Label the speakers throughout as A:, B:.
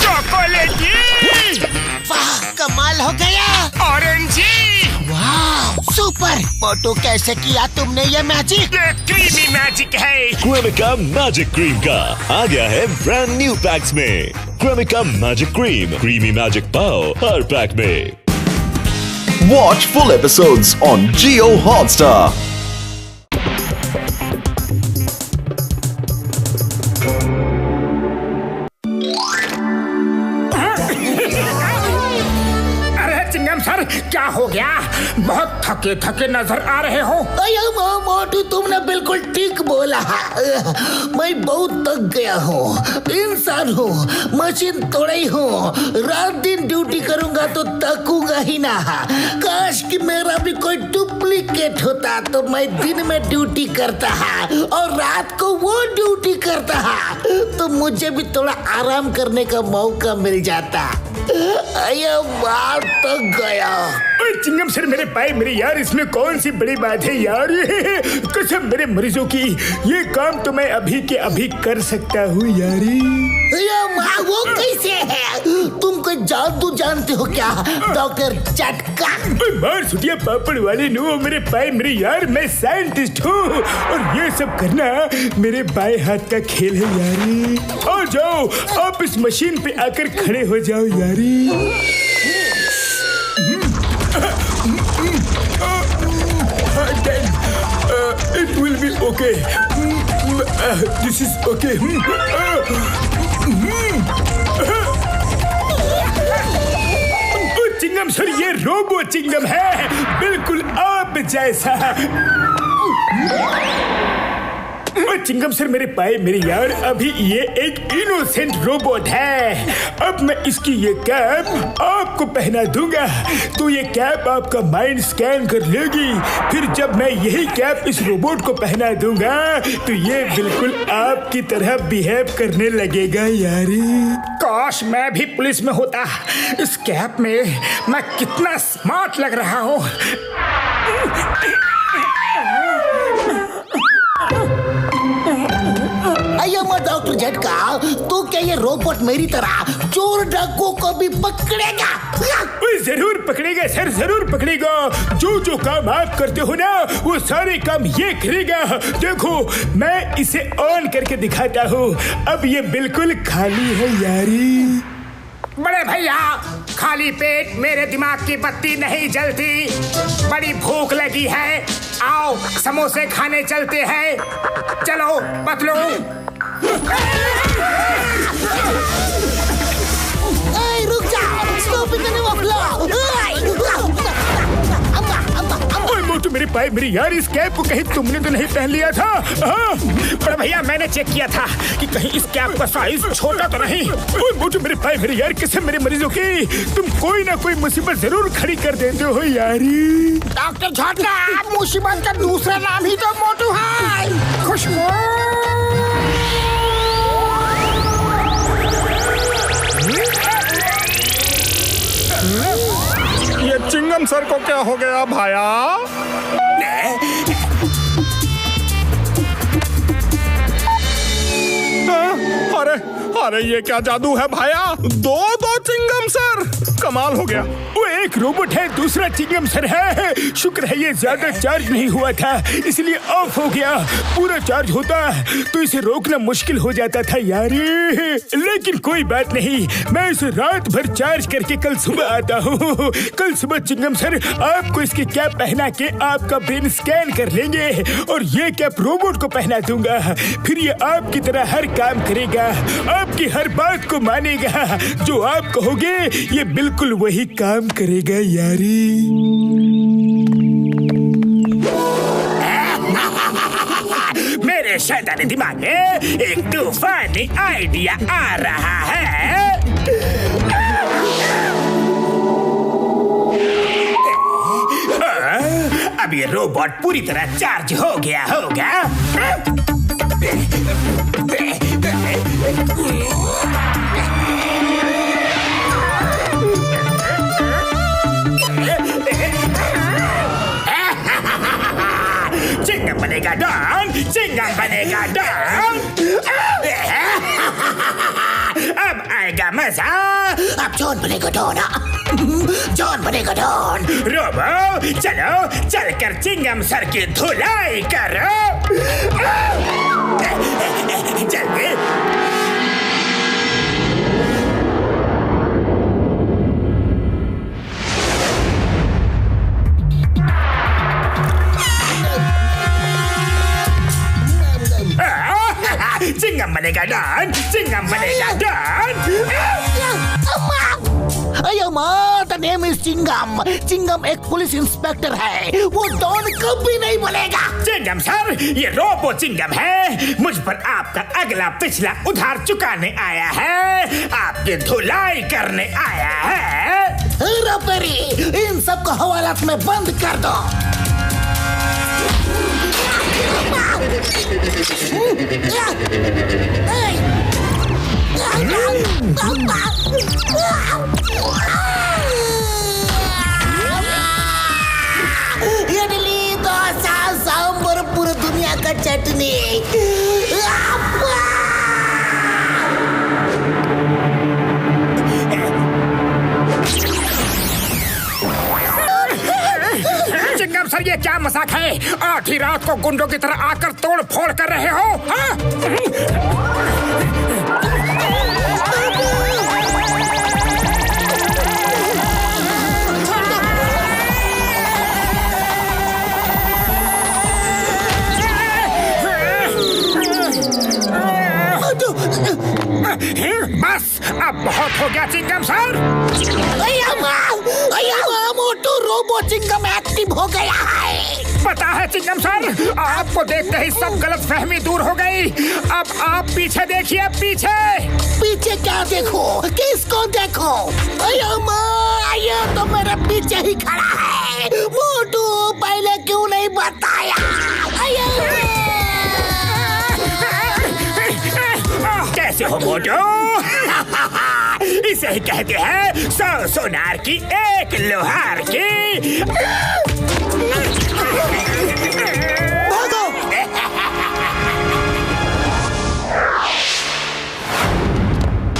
A: चॉकलेटी।
B: वाह, कमाल हो गया।
A: ऑरेंजी।
B: वाह, सुपर। मोटू, कैसे किया तुमने ये मैजिक?
A: ये क्रीमी मैजिक है।
C: क्रेमिका मैजिक क्रीम का आ गया है ब्रांड न्यू पैक्स में। Cremica magic cream, creamy magic pav हर पैक में।
D: Watch full episodes on Jio Hotstar.
A: Sir, क्या हो गया? बहुत थके थके नजर आ रहे हो।
B: मोटू, तुमने बिल्कुल ठीक बोला। मैं बहुत थक गया हूँ। इंसान हूँ, मशीन थोड़ी हूँ। रात दिन ड्यूटी करूँगा तो थकूंगा ही ना। काश कि मेरा भी कोई डुप्लीकेट होता तो मैं दिन में ड्यूटी करता और रात को वो ड्यूटी करता, तो मुझे भी थोड़ा आराम करने का मौका मिल जाता। तक गया।
A: चिंगम सर, मेरे पाए मेरे यार, इसमें कौन सी बड़ी बात है यार। कसम मेरे मरीजों की, ये काम तो मैं अभी के अभी कर सकता हूँ यारी।
B: वो कैसे है? तुम कोई जादू जानते हो क्या, डॉक्टर झटका?
A: मार सुटिया पापड़ वाले नो, मेरे पाए मेरे यार, मैं साइंटिस्ट हूँ और ये सब करना मेरे बाएं हाथ का खेल है यारी। आ जाओ, आप इस मशीन पे आकर खड़े हो जाओ यारी। It will be okay. This is okay. Chingam sir, ये रोबो चिंगम है, बिल्कुल आप जैसा। चिंगम सर, मेरे पाए मेरे यार, अभी ये एक इनोसेंट रोबोट है। अब मैं इसकी ये कैप आपको पहना दूंगा तो ये कैप आपका माइंड स्कैन कर लेगी। फिर जब मैं यही कैप इस रोबोट को पहना दूंगा तो ये बिल्कुल आपकी तरह बिहेव करने लगेगा यारी। काश मैं भी पुलिस में होता। इस कैप में मैं कितना स्मार्ट लग रहा हूँ।
B: डॉक्टर झटका, तो क्या ये रोबोट मेरी तरह चोर डाकुओं को भी पकड़ेगा?
A: जरूर पकड़ेगा सर, जरूर पकड़ेगा। जो काम आप करते हो ना, वो सारे काम ये करेगा। देखो, मैं इसे ऑन करके दिखाता हूँ। अब ये बिल्कुल खाली है यारी। बड़े भैया, खाली पेट मेरे दिमाग की बत्ती नहीं जलती। बड़ी भूख लगी है, आओ समोसे खाने चलते हैं। चलो पतलू।
B: रुक जा, स्टॉप इट द फ्लो।
A: मोटू, मेरे पाए मेरे यार, इस कैप को कहीं तुमने तो नहीं पहन लिया था? बड़ा भैया, मैंने चेक किया था कि कहीं इस कैप का साइज छोटा तो नहीं। मोटू, मेरे पाए मेरे यार, किसे मेरे मरीजों की तुम कोई ना कोई मुसीबत जरूर खड़ी कर देते हो यारी।
B: डॉक्टर झटका, मुसीबत का दूसरा नाम ही तो मोटू है। खुशबू।
E: ये चिंगम सर को क्या हो गया भाया? अरे ये क्या जादू है भाया? दो चिंगम सर, कमाल हो गया।
A: वो एक रोबोट है, दूसरा चिंगम सर है। शुक्र है ये ज्यादा चार्ज नहीं हुआ था, इसलिए ऑफ हो गया। पूरा चार्ज होता तो इसे रोकना मुश्किल हो जाता था यारी। लेकिन कोई बात नहीं, मैं इसे रात भर चार्ज करके कल सुबह आता हूँ। कल सुबह चिंगम सर आपको इसकी कैप पहना के आपका ब्रेन स्कैन कर लेंगे और ये कैप रोबोट को पहना दूंगा। फिर ये आपकी तरह हर काम करेगा, आपकी हर बात को मानेगा। जो आप कहोगे ये बिल्कुल वही काम करेगा यारी। मेरे शैतानी दिमाग में एक तूफानी आइडिया आ रहा है। अब ये रोबोट पूरी तरह चार्ज हो गया होगा। चिंगम बनेगा डॉन, चिंगम बनेगा डॉन।
B: मजा। अब जॉन बनेगा डॉन, जॉन बनेगा डॉन।
A: रोबो चलो चलकर चिंगम सर की धुलाई करो। जल्दी। चिंगम बनेगा डॉन, चिंगम बनेगा डॉन।
B: अयो माँ, the name is Chingam. Chingam एक पुलिस इंस्पेक्टर है, वो डॉन कभी नहीं बनेगा।
A: चिंगम सर, ये रोबो चिंगम है। मुझ पर आपका अगला पिछला उधार चुकाने आया है, आपकी धुलाई करने आया है।
B: रबरी, इन सबको हवालात में बंद कर दो। इडली डोसा सांबर पूरी दुनिया का चटनी।
A: चिंगम सर, ये क्या मजाक है? आधी रात को गुंडों की तरह आकर तोड़ फोड़ कर रहे हो, हाँ? बस अब बहुत हो गया चिंगम सर।
B: मोटू, रोबो चिंगम एक्टिव हो गया है।
A: पता है चिंगम सर, आपको देखते ही सब गलतफहमी दूर हो गई। अब आप पीछे देखिए, पीछे।
B: पीछे क्या देखो, किसको देखो? अयो माँ, ये तो मेरे पीछे ही खड़ा है। मोटू, पहले क्यों नहीं बताया?
A: कैसे हो मोटू? इसे ही कहते हैं 100 सोनार की एक लोहार की।
B: भागो!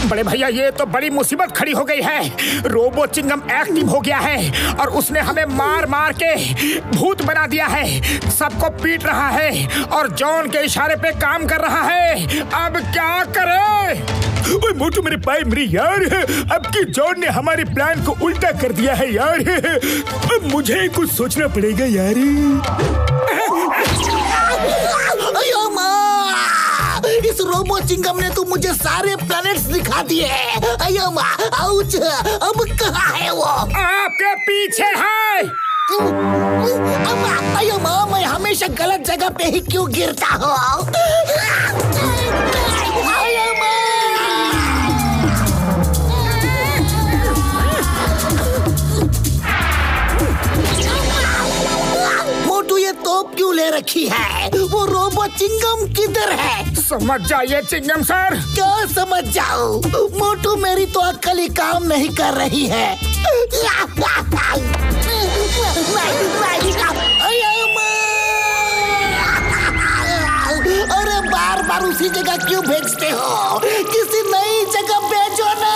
A: बड़े भैया, ये तो बड़ी मुसीबत खड़ी हो गई है। रोबो चिंगम एक्टिव हो गया है और उसने हमें मार मार के भूत बना दिया है। सबको पीट रहा है और जॉन के इशारे पे काम कर रहा है। अब क्या करें? ओए मोटू, मेरे पाए मेरी यार, अब की जॉन ने हमारे प्लान को उल्टा कर दिया है यार। अब मुझे कुछ सोचना पड़ेगा यार।
B: अयो माँ, इस रोबो चिंगम ने तो मुझे सारे प्लैनेट्स दिखा दिए। अयो माँ, आउच, अब कहाँ है वो?
A: आपके पीछे है।
B: अयो माँ, मैं हमेशा गलत जगह पे ही क्यों गिरता हूँ? अयो माँ! मोटू, ये तोप क्यों ले रखी है? वो रोबो चिंगम किधर है?
A: समझ जाइए चिंगम सर।
B: क्या समझ जाऊं? मोटू, मेरी तो अक्ल ही काम नहीं कर रही है। अरे बार बार उसी जगह क्यों भेजते हो? किसी नई जगह भेजो ना।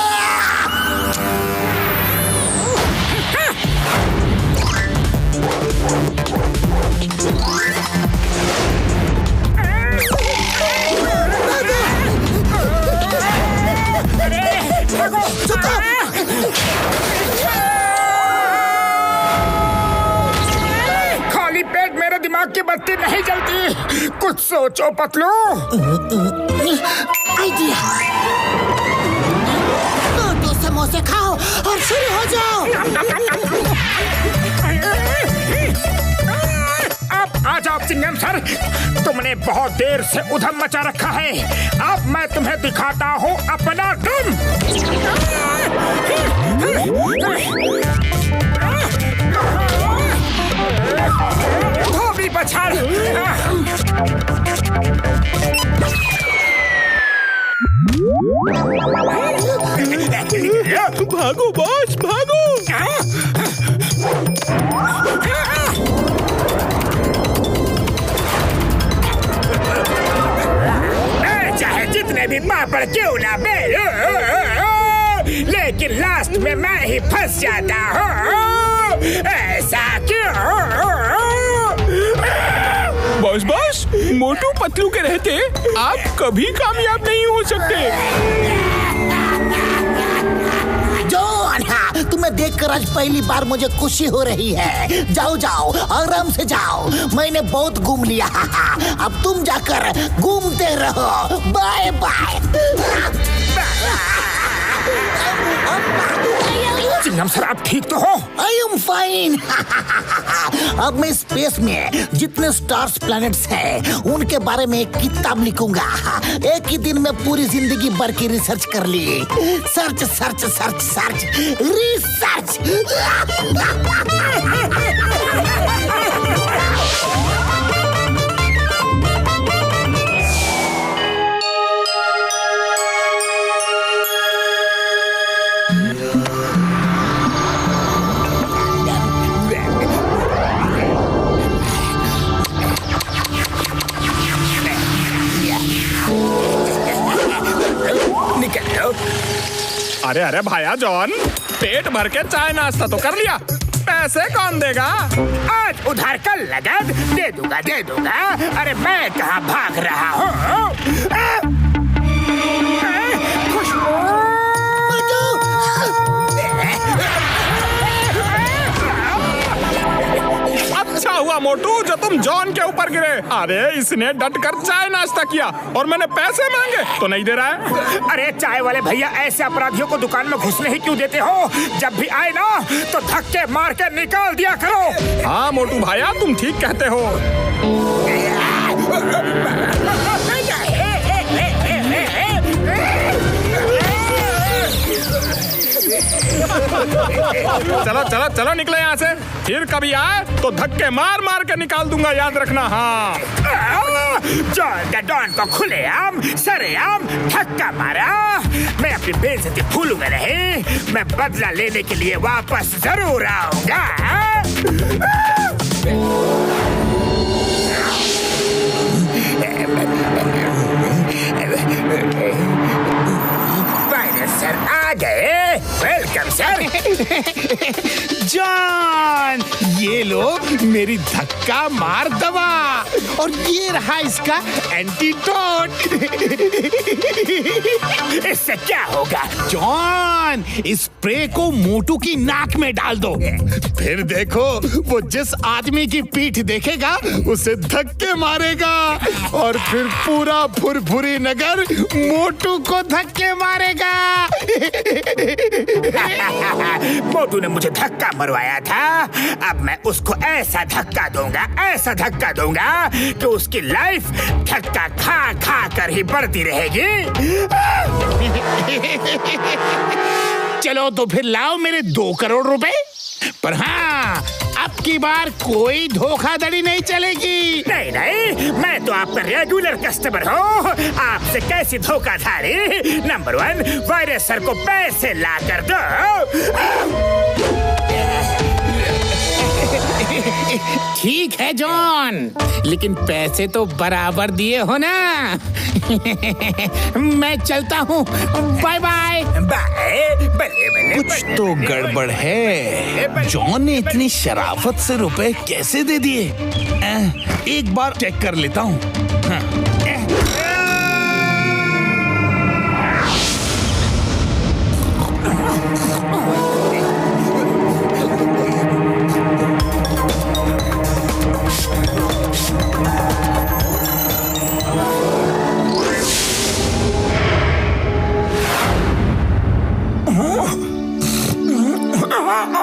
A: खाली पेट मेरे दिमाग की बत्ती नहीं जलती। कुछ सोचो पतलू।
B: आइडिया। तो समोसे खाओ और शुरू हो जाओ।
A: अब आ जाओ चिंगम सर, तुमने बहुत देर से उधम मचा रखा है। अब मैं तुम्हें दिखाता हूँ अपना दम। धोबी पछाड़।
E: भागो बॉस, भागो।
A: चाहे जितने भी पापड़ क्यों ना बेलो, लेकिन लास्ट में मैं ही फंस जाता हूँ। ऐसा क्यों?
E: बॉस मोटू पतलू के रहते आप कभी कामयाब नहीं हो सकते।
B: जॉन, तुम्हें देखकर आज पहली बार मुझे खुशी हो रही है। जाओ आराम से जाओ, मैंने बहुत घूम लिया। अब तुम जाकर घूमते रहो। Bye bye.
A: चिंगम सर, आप ठीक तो हो?
B: I am fine. अब मैं स्पेस में जितने स्टार्स प्लैनेट्स हैं उनके बारे में एक किताब लिखूंगा। एक ही दिन में पूरी जिंदगी भर की रिसर्च कर ली। Search search search search research.
E: अरे भाया जॉन, पेट भर के चाय नाश्ता तो कर लिया, पैसे कौन देगा?
A: आज उधार कल नगद दे दूंगा। अरे मैं कहाँ भाग रहा हूँ?
E: अच्छा हुआ मोटू जो तुम जॉन के ऊपर गिरे। अरे इसने डट कर चाय नाश्ता किया और मैंने पैसे मांगे तो नहीं दे रहा है।
A: अरे चाय वाले भैया, ऐसे अपराधियों को दुकान में घुसने ही क्यों देते हो? जब भी आए ना तो धक्के मार के निकाल दिया करो।
E: हाँ मोटू भाया, तुम ठीक कहते हो। चलो निकले यहाँ से। फिर कभी आए तो धक्के मार मार के निकाल दूंगा, याद रखना। हाँ,
A: जॉन द डॉन को खुलेआम सरेआम धक्का मारा। मैं अपनी बेइज्जती भूलूंगा नहीं। मैं बदला लेने के लिए वापस जरूर आऊंगा। सर आ गए। Welcome sir.
F: जॉन, ये लो मेरी धक्का मार दवा और ये रहा इसका एंटीडोट।
A: इससे क्या होगा?
F: जॉन, इस स्प्रे को मोटू की नाक में डाल दो, फिर देखो वो जिस आदमी की पीठ देखेगा उसे धक्के मारेगा और फिर पूरा फुरफुरी नगर मोटू को धक्के मारेगा।
A: मोटू ने मुझे धक्का मरवाया था। अब मैं उसको ऐसा धक्का दूंगा कि उसकी लाइफ धक्का खा खा कर ही बढ़ती रहेगी।
F: चलो तो फिर लाओ मेरे 2 करोड़ रुपए। पर हाँ, अब की बार कोई धोखाधड़ी नहीं चलेगी।
A: नहीं, मैं तो आपका रेगुलर कस्टमर हूँ। आपसे कैसी धोखाधड़ी? नंबर 1, वायरस सर को पैसे ला कर दो।
F: ठीक है जॉन, लेकिन पैसे तो बराबर दिए हो ना। मैं चलता हूँ, बाय बाय।
G: कुछ तो गड़बड़ है। जॉन ने इतनी शराफत से रुपए कैसे दे दिए? एक बार चेक कर लेता हूँ।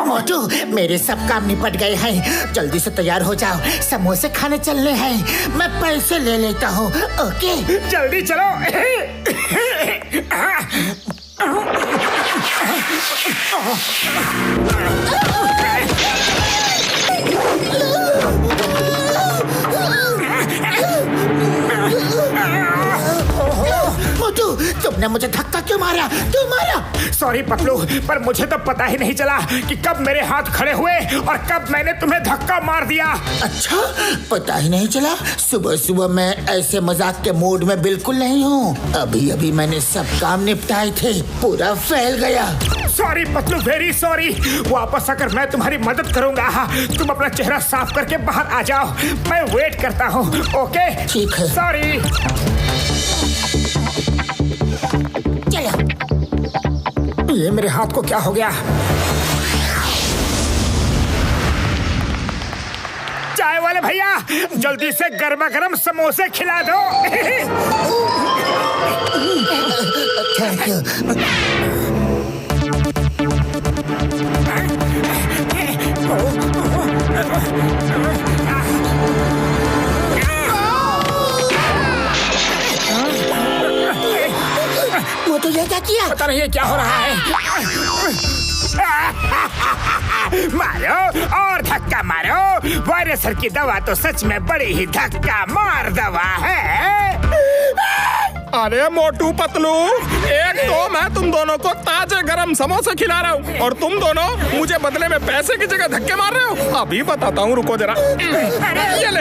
B: मोटू, मेरे सब काम निपट गए हैं। जल्दी से तैयार हो जाओ, समोसे खाने चलने हैं। मैं पैसे ले लेता हूँ। ओके,
A: जल्दी चलो।
B: मोटू, तुमने तुमने मुझे धक्का क्यों मारा? क्यों मारा?
A: सॉरी पतलू, पर मुझे तो पता ही नहीं चला कि कब मेरे हाथ खड़े हुए और कब मैंने तुम्हें धक्का मार दिया।
B: अच्छा, पता ही नहीं चला? सुबह सुबह मैं ऐसे मजाक के मूड में बिल्कुल नहीं हूँ। अभी अभी मैंने सब काम निपटाए थे, पूरा फैल गया।
A: Sorry Patlu, very sorry. वापस आकर मैं तुम्हारी मदद करूंगा। तुम अपना चेहरा साफ करके बाहर आ जाओ, मैं वेट करता हूँ। ओके
B: ठीक है।
A: सॉरी।
B: चलो।
A: ये मेरे हाथ को क्या हो गया? चाय वाले भैया, जल्दी से गर्मा गर्म समोसे खिला दो।
B: Thank you. वो तो ये क्या किया?
A: पता नहीं क्या हो रहा है। मारो और धक्का मारो। वायरसर की दवा तो सच में बड़ी ही धक्का मार दवा है।
E: अरे मोटू पतलू, एक तो मैं तुम दोनों को ताजे गरम समोसे खिला रहा हूँ और तुम दोनों मुझे बदले में पैसे की जगह धक्के मार रहे हो। अभी बताता हूँ, रुको जरा। ये ले, अरे ये ले,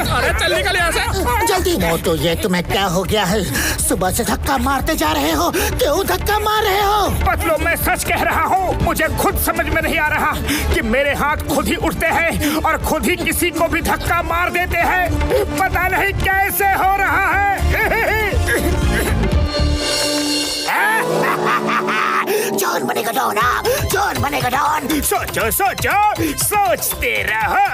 E: अरे चल निकल यहाँ से
B: जल्दी। मोटू, ये तुम्हें क्या हो गया है? सुबह से धक्का मारते जा रहे हो, क्यों धक्का मार रहे हो?
A: पतलू, मैं सच कह रहा हूँ, मुझे खुद समझ में नहीं आ रहा कि मेरे हाथ खुद ही उठते हैं और खुद ही किसी को भी धक्का मार देते हैं। पता नहीं कैसे हो रहा है।
B: जॉन बनेगा डॉन, जॉन बनेगा डॉन।
A: सोचो सोचो, सोचते रहो।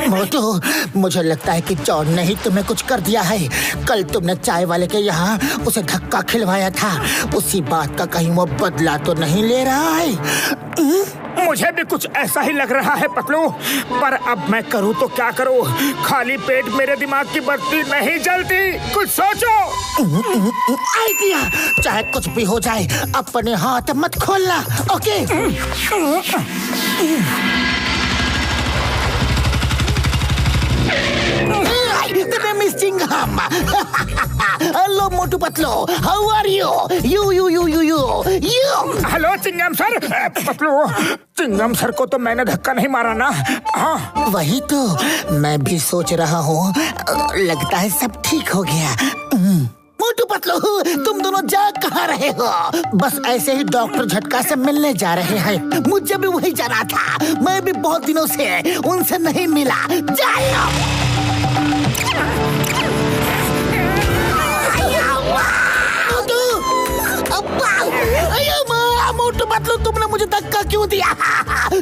B: मोटू, मुझे लगता है कि जॉन ने ही तुम्हें कुछ कर दिया है। कल तुमने चाय वाले के यहाँ उसे धक्का खिलवाया था, उसी बात का कहीं वो बदला तो नहीं ले रहा है?
A: मुझे भी कुछ ऐसा ही लग रहा है पतलू, पर अब मैं करूँ तो क्या करूँ? खाली पेट मेरे दिमाग की बत्ती नहीं जलती। कुछ सोचो।
B: आइडिया, चाहे कुछ भी हो जाए अपने हाथ मत खोलना। Okay? Hello Motu Patlu, how are you? You.
A: Hello Chingam sir. Patlu, Chingam sir को तो मैंने धक्का नहीं मारा ना? हाँ,
B: वही तो मैं भी सोच रहा हूँ। लगता है सब ठीक हो गया। मोटू पतलू, तुम दोनों जा कहाँ रहे हो? बस ऐसे ही डॉक्टर झटका से मिलने जा रहे हैं। मुझे भी वही जाना था, मैं भी बहुत दिनों से उनसे नहीं मिला। जाओ। मोटू पतलू, तुमने मुझे धक्का क्यों दिया?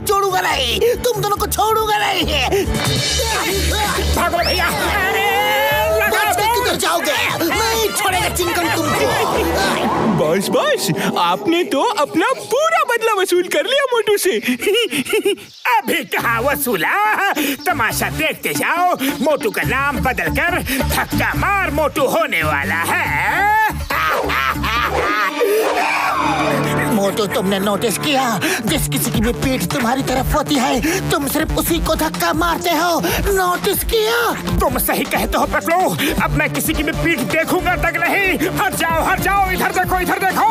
B: छोड़ूंगा नहीं, तुम दोनों को छोड़ूंगा नहीं।
A: भागो भैया।
B: किधर जाओगे? नहीं छोड़ेगा चिंगम तुमको।
H: बस आपने तो अपना पूरा बदला वसूल कर लिया मोटू से।
A: अभी कहाँ वसूला? तमाशा देखते जाओ। मोटू का नाम बदलकर धक्का मार मोटू होने वाला है।
B: मोटू, तुमने नोटिस किया, जिस किसी की भी पीठ तुम्हारी तरफ होती है तुम सिर्फ उसी को धक्का मारते हो। नोटिस किया?
A: तुम सही कहते हो पतलू, अब मैं किसी की भी पीठ देखूंगा तक नहीं। हट जाओ, इधर देखो, इधर देखो,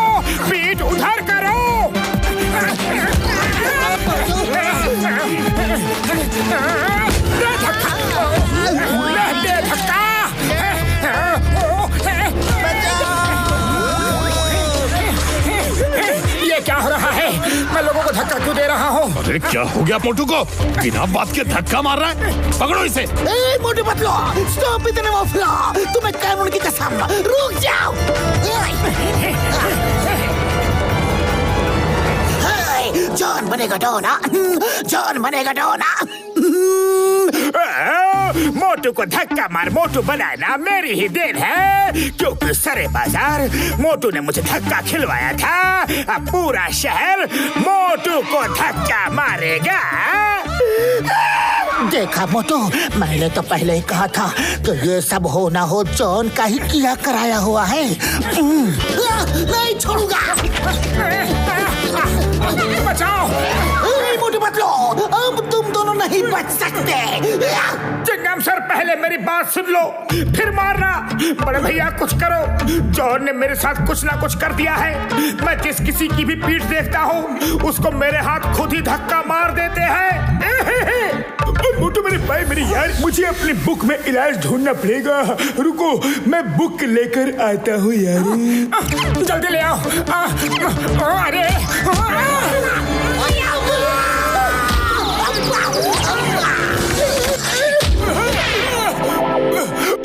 A: पीठ उधर करो। दे धक्का। ये क्या हो रहा है? मैं लोगों को धक्का क्यों दे रहा हूँ?
G: अरे क्या हो गया मोटू को? बिना बात के धक्का मार रहा है। पकड़ो इसे।
B: मोटू पतलू, स्टॉप इतने मफला, तुम्हें कानून की कसम, रुक जाओ। जॉन बनेगा डोना, जॉन बनेगा डोना।
A: मोटू को धक्का मार मोटू बनाना मेरी ही देन है, क्योंकि सरे बाजार मोटू ने मुझे धक्का खिलवाया था। अब पूरा शहर मोटू को धक्का मारेगा।
B: देखा मोटू, मैंने तो पहले ही कहा था कि ये सब हो ना हो जॉन का ही किया कराया हुआ है। नहीं छोड़ूंगा।
A: बचाओ।
B: मोटू पतलू, अब तुम दोनों नहीं नहीं बच सकते।
A: चिंगम सर, पहले मेरी बात सुन लो, फिर मारना। बड़े भैया कुछ करो, जॉन ने मेरे साथ कुछ ना कुछ कर दिया है। मैं जिस किसी की भी पीठ देखता हूँ उसको मेरे हाथ खुद ही धक्का मार देते हैं। मोटू मेरे भाई, मेरी यार, मुझे अपनी बुक में इलाज ढूंढना पड़ेगा। रुको, मैं बुक लेकर आता हूँ यार। जल्दी ले आओ। अरे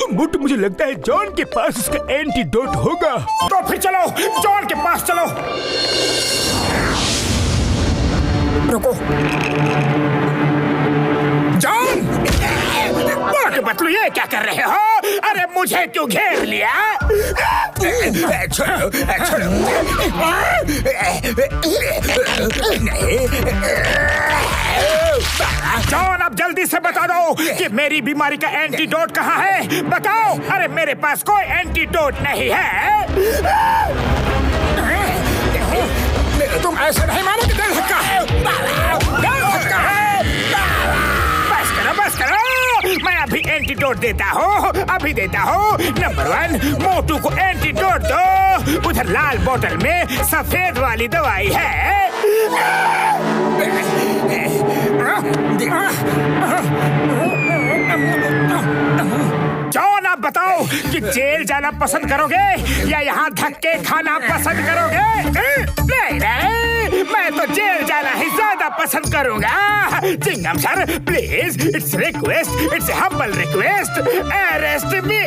A: मोटू, मुझे लगता है जॉन के पास इसका एंटीडोट होगा। तो फिर चलो, जॉन के पास चलो। रुको जॉन, मोटू पतलू, ये क्या कर रहे हो? अरे मुझे क्यों घेर लिया? छोड़ो छोड़ो। जॉन, अब जल्दी से बता दो कि मेरी बीमारी का एंटीडोट कहाँ है। बताओ। अरे मेरे पास कोई एंटीडोट नहीं है। तुम ऐसे नहीं मानोगे। दिल धक्का है, दिल धक्का है। बस करो, बस करो। मैं अभी एंटीडोट देता हूँ, अभी देता हूँ। नंबर 1, मोटू को एंटीडोट दो। उधर लाल बोतल में सफेद वाली दवाई है। जॉन, आप बताओ कि जेल जाना पसंद करोगे या यहाँ धक्के खाना पसंद करोगे? नहीं नहीं, मैं तो जेल जाना ही ज्यादा पसंद करूँगा। Chewing gum sir, please, it's request, it's humble request, arrest me.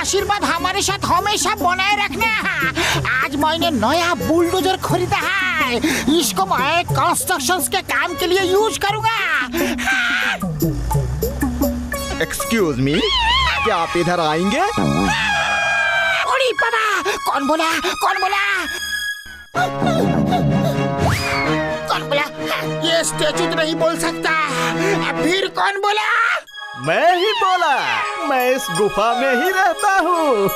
I: आशीर्वाद हमारे साथ हमेशा बनाए रखना है। आज मैंने नया बुलडोजर खरीदा है, इसको मैं कंस्ट्रक्शंस के काम के लिए यूज करूंगा।
J: एक्सक्यूज मी, क्या आप इधर आएंगे?
I: अरे बाबा, कौन बोला? कौन बोला? कौन बोला? ये स्टैचू तो नहीं बोल सकता। फिर कौन बोला?
J: मैं ही बोला। मैं इस गुफा में ही रहता हूँ।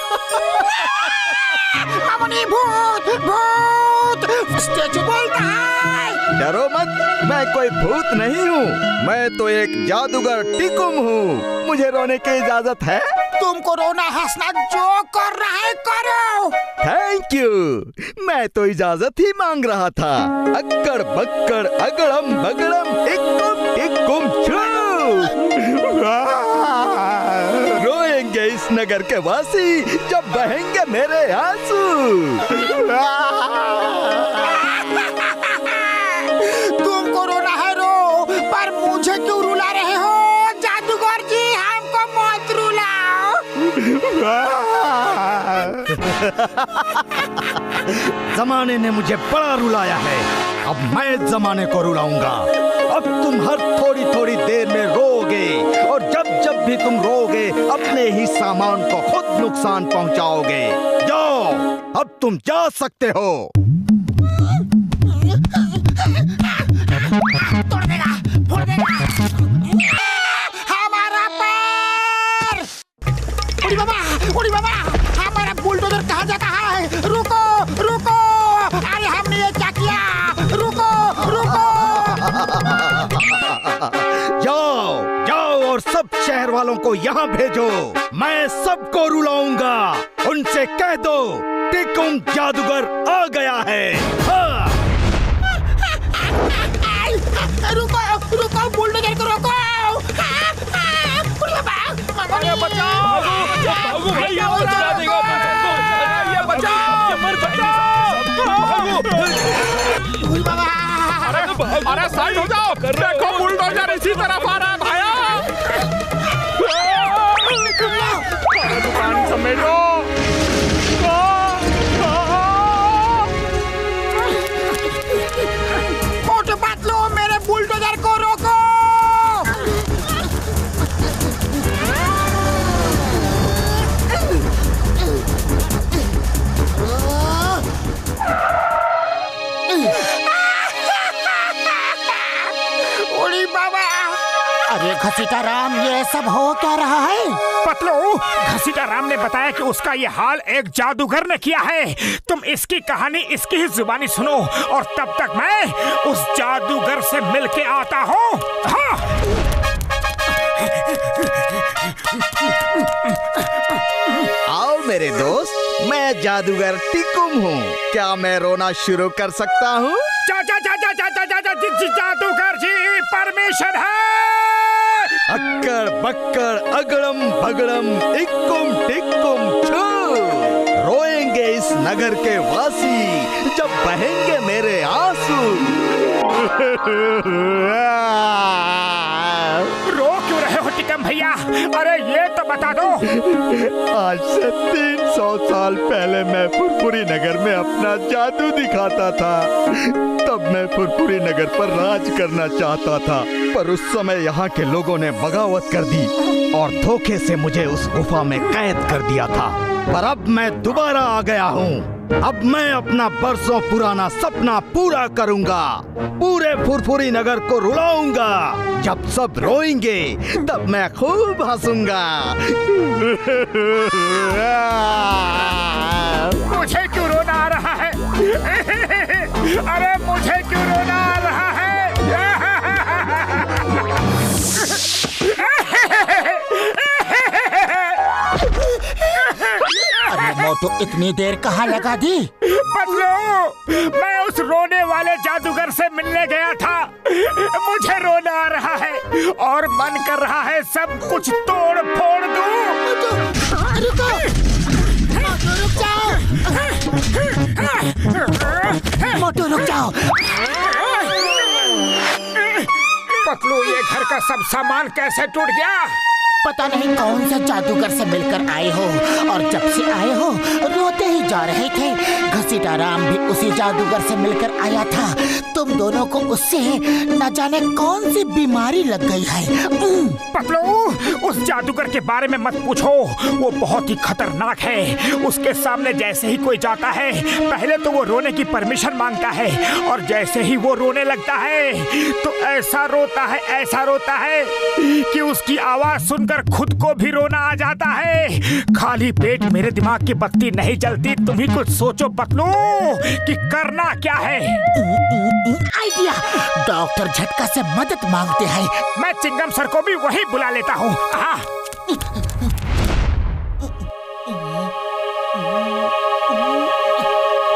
I: मामूनी, भूत भूत, स्टैचू बोलता है।
J: डरो मत, मैं कोई भूत नहीं हूँ। मैं तो एक जादूगर टिकुम हूँ। मुझे रोने की इजाजत है?
I: तुमको रोना हंसना जो कर रहा है करो।
J: Thank you. मैं तो इजाजत ही मांग रहा था। अक्कड़ बक्कड़ अगड़म बगड़म इक्कुम इक्कुम छू। रोएंगे इस नगर के वासी जब बहेंगे मेरे आंसू।
I: तुमको रोना है रो, पर मुझे क्यों रुला रहे हो? जादूगर जी, हमको मत रुलाओ।
J: जमाने ने मुझे बड़ा रुलाया है, अब मैं जमाने को रुलाऊंगा। अब तुम हर थोड़ी थोड़ी देर में रोओगे, और जब जब भी तुम रोओगे अपने ही सामान को खुद नुकसान पहुंचाओगे। जाओ, अब तुम जा सकते हो।
I: तोड़ देगा, फोड़ देगा। हमारा पैर! उड़ी बाबा, उड़ी बाबा, हमारा बुलडोजर कहाँ जाता है? रुको, रुको! अरे हमने ये क्या किया? रुको, रुको!
J: जाओ, जाओ और सब शहर वालों को यहाँ भेजो। मैं सबको रुलाऊंगा। उनसे कह दो टिकुम जादूगर आ गया है। हाँ।
I: रुको, रुको, बुलडोजर को रोको!
H: अरे बचाओ! भागो भैया, बचा देगा। ये बचाओ! ये मर
E: अरे साइड हो जाओ। देखो बुलडोजर इसी तरफ आ रहा है भाया। दुकान समेटो।
I: मोटू पतलू, मेरे बुलडोजर को रोको! घसीटा राम, ये सब हो क्या रहा है?
A: पतलू, घसीटा राम ने बताया कि उसका ये हाल एक जादूगर ने किया है। तुम इसकी कहानी इसकी ही जुबानी सुनो और तब तक मैं उस जादूगर से मिलके आता हूँ। हाँ।
J: आओ मेरे दोस्त, मैं जादूगर टिकुम हूँ। क्या मैं रोना शुरू कर सकता हूँ?
A: जादूगर जी, परमिशन है।
J: अक्कड़ बक्कड़ अगड़म भगड़म इक्कुम टिक्कुम छू। रोएंगे इस नगर के वासी जब बहेंगे मेरे आंसू।
A: रो क्यों रहे हो टिकम भैया? अरे ये तो बता दो।
J: आज से 300 साल पहले मैं फुरफुरी नगर में अपना जादू दिखाता था। तब मैं फुरफुरी नगर पर राज करना चाहता था, पर उस समय यहाँ के लोगों ने बगावत कर दी और धोखे से मुझे उस गुफा में कैद कर दिया था। पर अब मैं दोबारा आ गया हूँ। अब मैं अपना बरसों पुराना सपना पूरा करूंगा। पूरे फुरफुरी नगर को रुलाऊंगा। जब सब रोएंगे तब मैं खूब हंसूंगा।
A: मुझे क्यों रोना आ रहा है? अरे मुझे क्यों रोना आ रहा है?
I: अरे मोटू, इतनी देर कहाँ लगा दी?
A: पतलू, मैं उस रोने वाले जादूगर से मिलने गया था। मुझे रोना आ रहा है और मन कर रहा है सब कुछ तोड़ फोड़ दूं।
I: रुको, रुक जाओ। मोटू रुक जाओ।
A: पतलू, ये घर का सब सामान कैसे टूट गया?
I: पता नहीं कौन से जादूगर से मिलकर आए हो और जब से आए हो रोते ही जा रहे थे। घसीटा राम भी उसी जादूगर से मिलकर आया था। तुम दोनों को उससे न जाने कौन सी बीमारी लग गई है।
A: पतलू, उस जादूगर के बारे में मत पूछो। वो बहुत ही खतरनाक है। उसके सामने जैसे ही कोई जाता है, पहले तो वो रोने की परमिशन मांगता है और जैसे ही वो रोने लगता है तो ऐसा रोता है कि उसकी आवाज सुनकर खुद को भी रोना आ जाता है। खाली पेट मेरे दिमाग की बत्ती नहीं जलती। तुम ही कुछ सोचो पतलू कि करना क्या है।
I: आइडिया, डॉक्टर झटका से मदद मांगते हैं।
A: मैं चिंगम सर को भी वही बुला लेता हूँ। हाँ।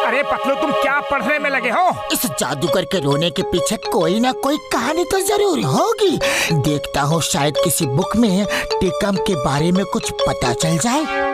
A: अरे पतलू, तुम क्या पढ़ने में लगे हो?
I: इस जादूगर के रोने के पीछे कोई ना कोई कहानी तो जरूर होगी। देखता हूँ शायद किसी बुक में टिकम के बारे में कुछ पता चल जाए।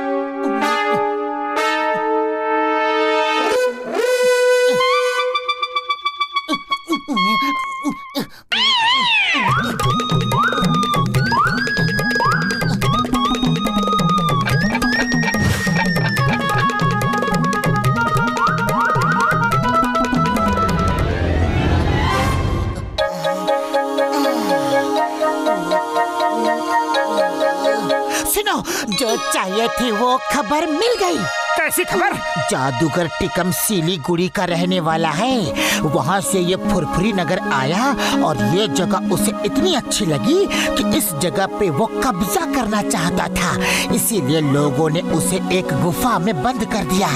I: जो चाहिए थी वो खबर मिल गई।
A: कैसी खबर?
I: जादूगर टिकम सिलीगुड़ी का रहने वाला है। वहाँ से ये फुरफुरी नगर आया और ये जगह उसे इतनी अच्छी लगी कि इस जगह पे वो कब्जा करना चाहता था। इसीलिए लोगों ने उसे एक गुफा में बंद कर दिया,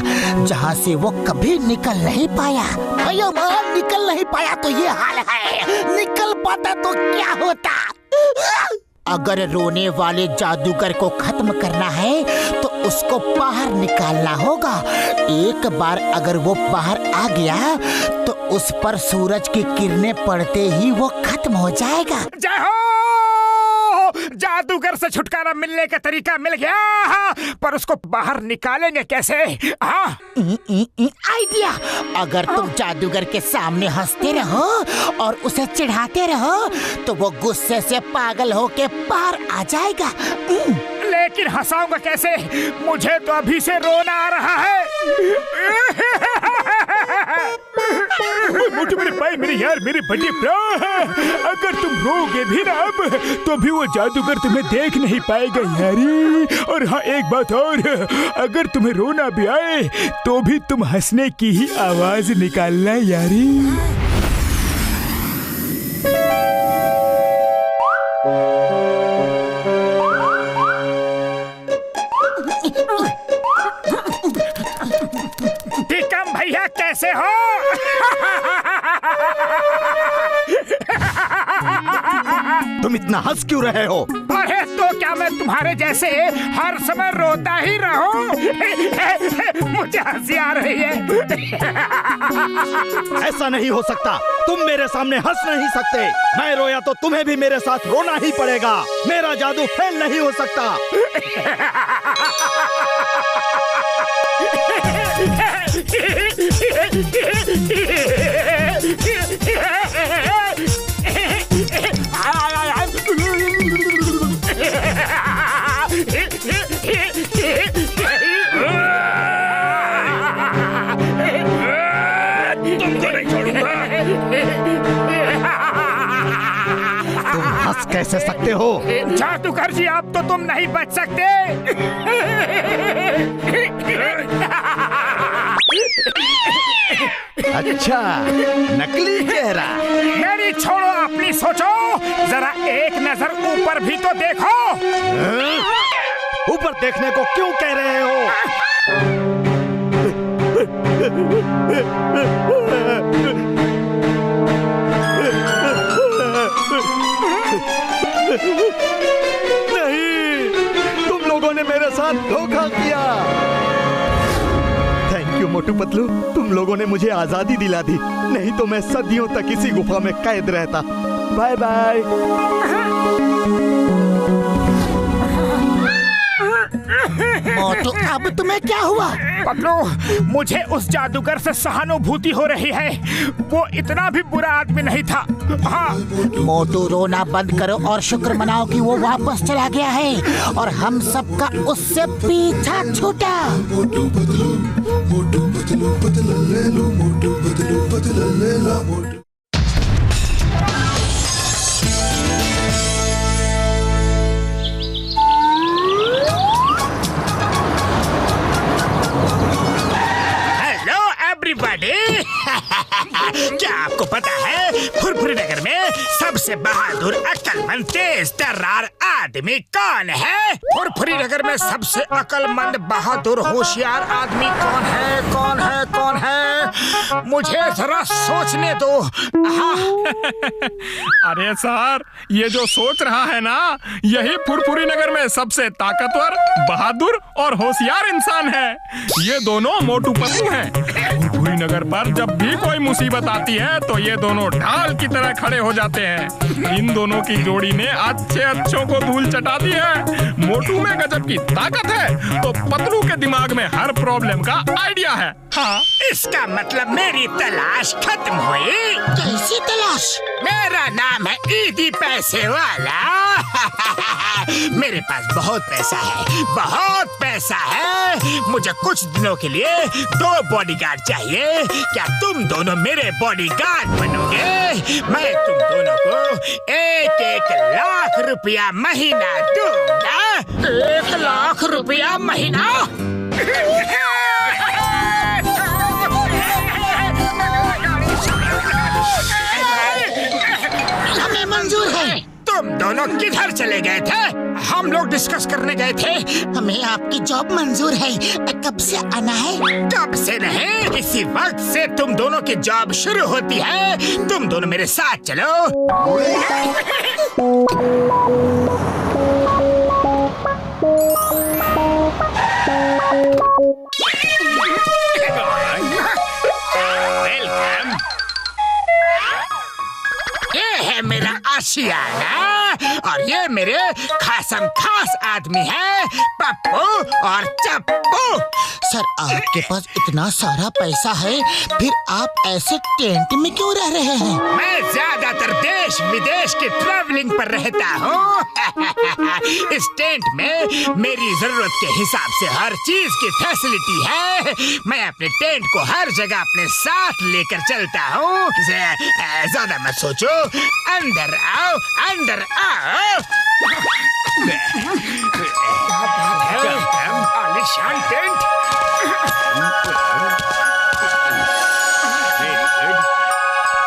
I: जहाँ से वो कभी निकल नहीं पाया। अयो मान, निकल नहीं पाया तो ये हाल है। निकल पाता तो क्या होता? अगर रोने वाले जादूगर को खत्म करना है तो उसको बाहर निकालना होगा। एक बार अगर वो बाहर आ गया तो उस पर सूरज की किरणें पड़ते ही वो खत्म हो जाएगा।
A: जय हो! जादूगर से छुटकारा मिलने का तरीका मिल गया, पर उसको बाहर निकालेंगे कैसे? हाँ,
I: आइडिया। अगर तुम जादूगर के सामने हंसते रहो और उसे चिढ़ाते रहो तो वो गुस्से से पागल होके बाहर आ जाएगा।
A: लेकिन हंसाऊंगा कैसे? मुझे तो अभी से रोना आ रहा है। मोटू मेरे भाई, मेरे यार, मेरे बड़े भरा, अगर तुम रोगे भी ना अब तो भी वो जादूगर तुम्हें देख नहीं पाएगा यारी। और हाँ, एक बात और, अगर तुम्हें रोना भी आए तो भी तुम हंसने की ही आवाज निकालना यारी। भैया कैसे हो?
J: तुम इतना हंस क्यों रहे हो?
A: अरे तो क्या मैं तुम्हारे जैसे हर समय रोता ही रहूं? मुझे हंसी आ रही है।
J: ऐसा नहीं हो सकता। तुम मेरे सामने हंस नहीं सकते। मैं रोया तो तुम्हें भी मेरे साथ रोना ही पड़ेगा। मेरा जादू फेल नहीं हो सकता।
A: तुमको नहीं छोड़ूंगा।
J: तुम हंस कैसे सकते हो?
A: जादूगर जी, अब तो तुम नहीं बच सकते।
J: अच्छा, नकली चेहरा।
A: मेरी छोड़ो, अपनी सोचो। जरा एक नजर ऊपर भी तो देखो।
J: ऊपर देखने को क्यों कह रहे हो? नहीं, तुम लोगों ने मेरे साथ धोखा किया। थैंक यू मोटू पतलू, तुम लोगों ने मुझे आजादी दिला दी। नहीं तो मैं सदियों तक इसी गुफा में कैद रहता। Bye bye.
I: मोटू, अब तुम्हें क्या हुआ?
A: पतलू, मुझे उस जादूगर से सहानुभूति हो रही है। वो इतना भी बुरा आदमी नहीं था। हाँ।
I: मोटू, रोना बंद करो और शुक्र मनाओ कि वो वापस चला गया है और हम सबका उससे पीछा छूटा।
A: क्या आपको पता है, फुरफुरी नगर में सबसे बहादुर, अक्लमंद, तेज तर्रार आदमी कौन है? फुरफुरी नगर में सबसे अक्लमंद, बहादुर, होशियार आदमी कौन है? कौन है? कौन है? मुझे जरा सोचने दो।
E: अरे सर, ये जो सोच रहा है ना, यही फुरफुरी नगर में सबसे ताकतवर, बहादुर और होशियार इंसान है। ये दोनों मोटू पतलू हैं। फुरफुरी नगर पर जब भी कोई मुसीबत आती है तो ये दोनों ढाल की तरह खड़े हो जाते हैं। इन दोनों की जोड़ी ने अच्छे अच्छों को धूल चटा दी है। मोटू में गजब की ताकत है तो पतलू के दिमाग में हर प्रॉब्लम का आइडिया है। हाँ,
A: इसका मतलब मेरी तलाश खत्म हुई।
I: कैसी तलाश?
A: मेरा नाम है ईदी पैसे वाला। मेरे पास बहुत पैसा है, बहुत पैसा है। मुझे कुछ दिनों के लिए 2 बॉडीगार्ड चाहिए। क्या तुम दोनों मेरे बॉडीगार्ड बनोगे? मैं तुम दोनों को 1-1 लाख रुपया महीना दूंगा। 1 लाख रुपया महीना?
I: हमें मंजूर है।
A: तुम दोनों किधर चले गए थे? हम लोग डिस्कस करने गए थे।
I: हमें आपकी जॉब मंजूर है। कब से आना है?
A: कब से नहीं, इसी वक्त से तुम दोनों की जॉब शुरू होती है। तुम दोनों मेरे साथ चलो। वेलकम। ये है मेरा आशियाना और ये मेरे खासम खास आदमी है, पप्पू और चप्पू।
I: सर, आपके पास इतना सारा पैसा है, फिर आप ऐसे टेंट में क्यों रह रहे हैं?
A: मैं ज्यादातर देश विदेश की ट्रैवलिंग पर रहता हूँ। इस टेंट में मेरी जरूरत के हिसाब से हर चीज की फैसिलिटी है। मैं अपने टेंट को हर जगह अपने साथ लेकर चलता हूँ। ज्यादा मत सोचो, अंदर आओ, अंदर आओ। आलीशान टेंट।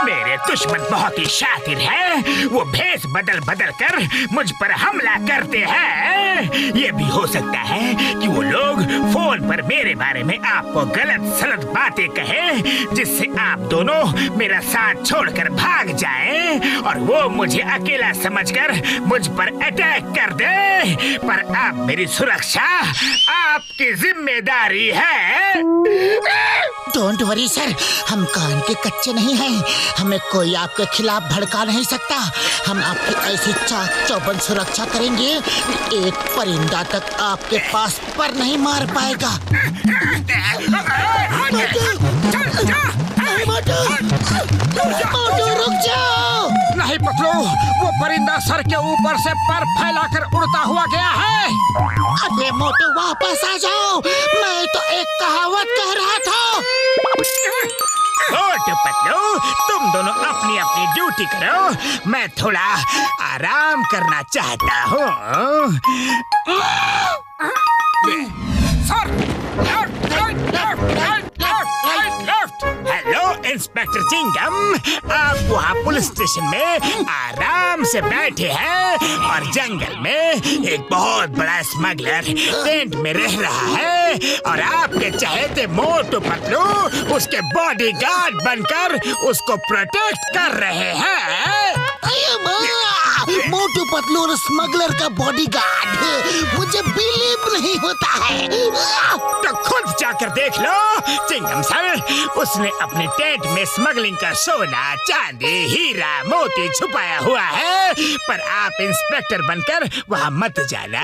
A: मेरे दुश्मन बहुत ही शातिर है। वो भेष बदल बदल कर मुझ पर हमला करते हैं। ये भी हो सकता है कि वो लोग फोन पर मेरे बारे में आपको गलत सलत बातें कहें, जिससे आप दोनों मेरा साथ छोड़कर भाग जाएं और वो मुझे अकेला समझकर मुझ पर अटैक कर दे। पर अब मेरी सुरक्षा आपकी जिम्मेदारी है।
I: डोंट वरी सर, हम कान के कच्चे नहीं हैं। हमें कोई आपके खिलाफ भड़का नहीं सकता। हम आपकी ऐसी चाक चौबंद सुरक्षा करेंगे कि एक परिंदा तक आपके पास पर नहीं मार पाएगा। मोटू रुक जाओ।
E: नहीं पतलू, वो परिंदा सर के ऊपर से पर फैलाकर उड़ता हुआ गया है।
I: अरे मोटू वापस आ जाओ, मैं तो एक कहावत कह रहा था।
A: मोटू पतलू, तुम दोनों अपनी अपनी ड्यूटी करो, मैं थोड़ा आराम करना चाहता हूँ। हेलो इंस्पेक्टर चिंगम, आप वहाँ पुलिस स्टेशन में आराम से बैठे हैं और जंगल में एक बहुत बड़ा स्मगलर टेंट में रह रहा है और आपके चहेते मोटू पतलू उसके बॉडीगार्ड बनकर उसको प्रोटेक्ट कर रहे हैं।
I: मोटू पतलू और स्मगलर का बॉडीगार्ड, मुझे बिलीव नहीं होता है।
A: तो खुद जाकर देख लो चिंगम सर, उसने अपने टेंट में स्मगलिंग का सोना चांदी हीरा मोती छुपाया हुआ है। पर आप इंस्पेक्टर बनकर वहाँ मत जाना,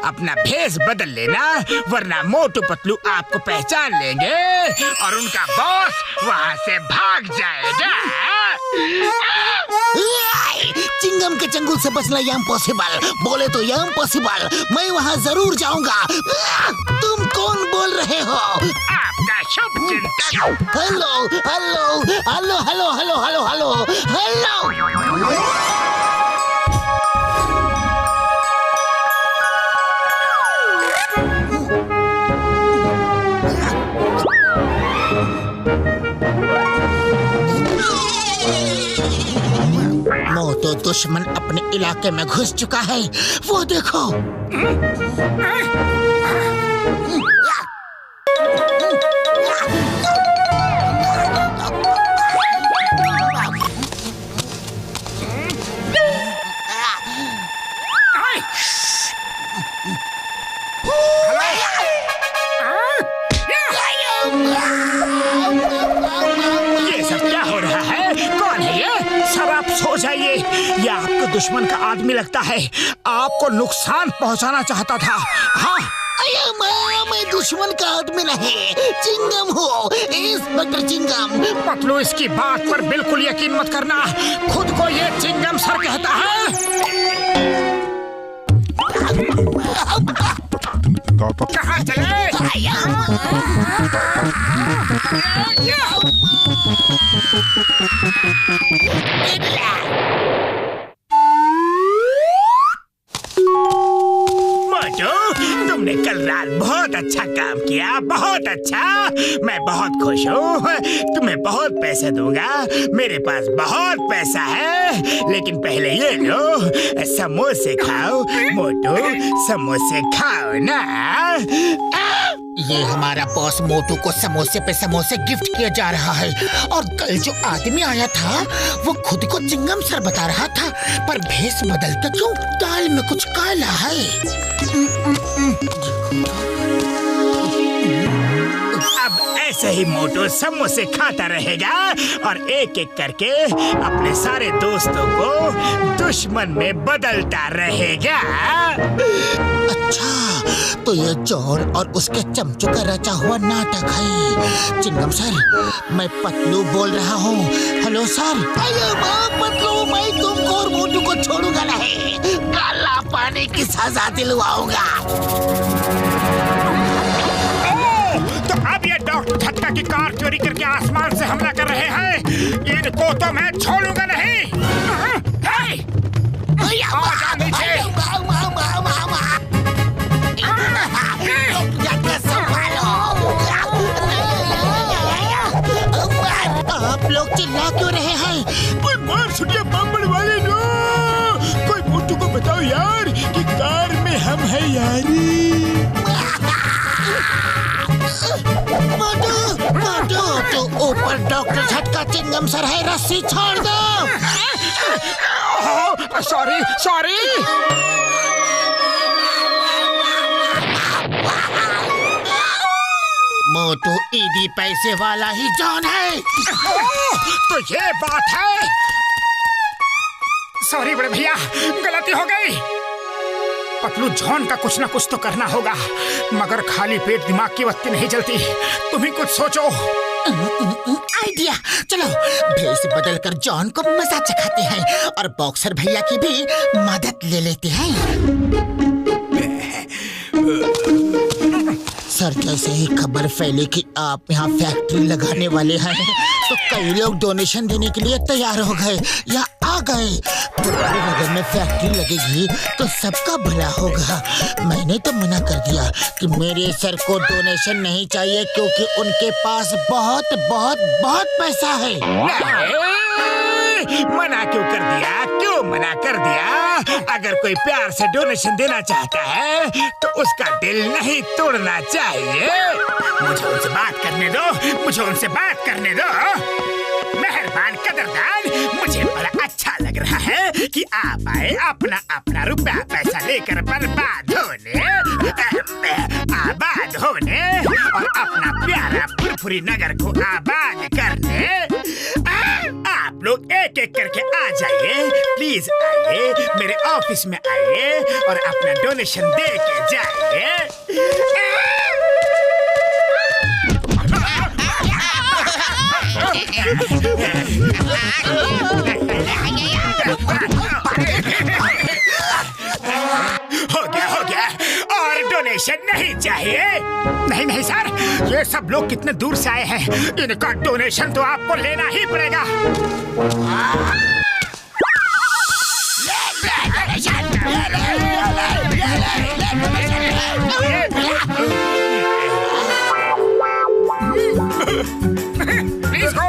A: अपना भेष बदल लेना, वरना मोटू पतलू आपको पहचान लेंगे और उनका बॉस वहाँ से भाग जाएगा।
I: चिंगम के चंगुल से बचना इम्पॉसिबल, बोले तो इम्पॉसिबल। मैं वहाँ जरूर जाऊंगा। तुम कौन बोल रहे हो?
A: आपका शुभ चिंतक।
I: Hello hello hello hello hello hello hello hello. मोटू दुश्मन अपने इलाके में घुस चुका है, वो देखो।
A: सो जाइए, ये आपके दुश्मन का आदमी लगता है, आपको नुकसान पहुंचाना चाहता था। हाँ,
I: मैं दुश्मन का आदमी नहीं, चिंगम हूँ, इंस्पेक्टर चिंगम।
E: पतलू, इसकी बात पर बिल्कुल यकीन मत करना, खुद को ये चिंगम सर कहता है। कहाँ चले?
A: मोटू, तुमने कल रात बहुत अच्छा काम किया, बहुत अच्छा। मैं बहुत खुश हूँ, तुम्हें बहुत पैसे दूंगा, मेरे पास बहुत पैसा है। लेकिन पहले ये लो, समोसे खाओ मोटू, समोसे खाओ ना।
I: ये हमारा बॉस मोटू को समोसे पे समोसे गिफ्ट किया जा रहा है। और कल जो आदमी आया था वो खुद को चिंगम सर बता रहा था, पर भेष बदलता क्यों? दाल में कुछ काला है।
A: अब ऐसे ही मोटू समोसे खाता रहेगा और एक एक करके अपने सारे दोस्तों को दुश्मन में बदलता रहेगा।
I: अच्छा, तो ये जॉन और उसके चमचों का रचा हुआ नाटक है। चिंगम सर, मैं पतलू बोल रहा हूँ। Hello sir. पतलू, मैं तुमको और मोटू को छोड़ूंगा नहीं, काला पानी की सजा दिलवाऊंगा।
E: तो अब ये डॉक्टर झटका की कार चोरी करके आसमान से हमला कर रहे हैं, इनको तो मैं छोड़ूंगा नहीं।
I: आप आप लोग चिल्ला क्यों रहे हैं?
A: कोई मार छुटिया पापड़ वाले नो, कोई मोटू को बताओ यार कि कार में हम है यारी।
I: मोटू तो ऊपर डॉक्टर झटका चिंगम सर है, रस्सी छोड़ दो।
E: Sorry sorry.
I: मोटू ईदी पैसे वाला ही जॉन है।
A: तो ये बात है। सॉरी बड़े भैया, गलती हो गई। पतलू जॉन का कुछ ना कुछ तो करना होगा, मगर खाली पेट दिमाग की बत्ती नहीं जलती। तुम ही कुछ सोचो।
I: आइडिया, चलो भेष बदल कर जॉन को मजा चखाते हैं और बॉक्सर भैया की भी मदद ले लेते हैं। सर, जैसे ही खबर फैली कि आप यहाँ फैक्ट्री लगाने वाले हैं तो कई लोग डोनेशन देने के लिए तैयार हो गए या आ गए। अगर में फैक्ट्री लगेगी तो सबका भला होगा। मैंने तो मना कर दिया कि मेरे सर को डोनेशन नहीं चाहिए क्योंकि उनके पास बहुत बहुत बहुत पैसा है।
A: मना क्यों कर दिया? क्यों मना कर दिया? अगर कोई प्यार से डोनेशन देना चाहता है तो उसका दिल नहीं तोड़ना चाहिए। मुझे उनसे बात करने दो, मुझे उनसे बात करने दो। मेहरबान कदरदान, मुझे बड़ा अच्छा लग रहा है कि आप आए अपना अपना रुपया पैसा लेकर बर्बाद होने, आबाद होने और अपना प्यारा फुरफुरी नगर को आबाद करने। आप लोग एक एक करके आ जाइए, प्लीज आइए, मेरे ऑफिस में आइए और अपना डोनेशन दे के जाइए। हो गया और डोनेशन नहीं चाहिए? नहीं नहीं सर, ये सब लोग कितने दूर से आए हैं, इनका डोनेशन तो आपको लेना ही पड़ेगा। Please go.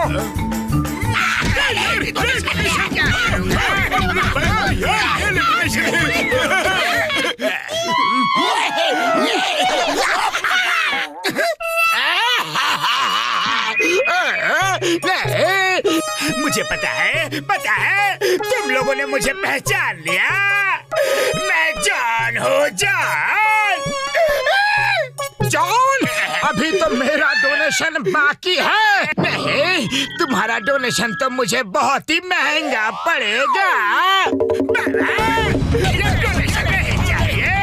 A: मुझे पता है तुम लोगों ने मुझे पहचान लिया। मैं जॉन हूँ, जॉन। अभी तो मेरा डोनेशन बाकी है। नहीं, तुम्हारा डोनेशन तो मुझे बहुत ही महंगा पड़ेगा। डोनेशन नहीं चाहिए।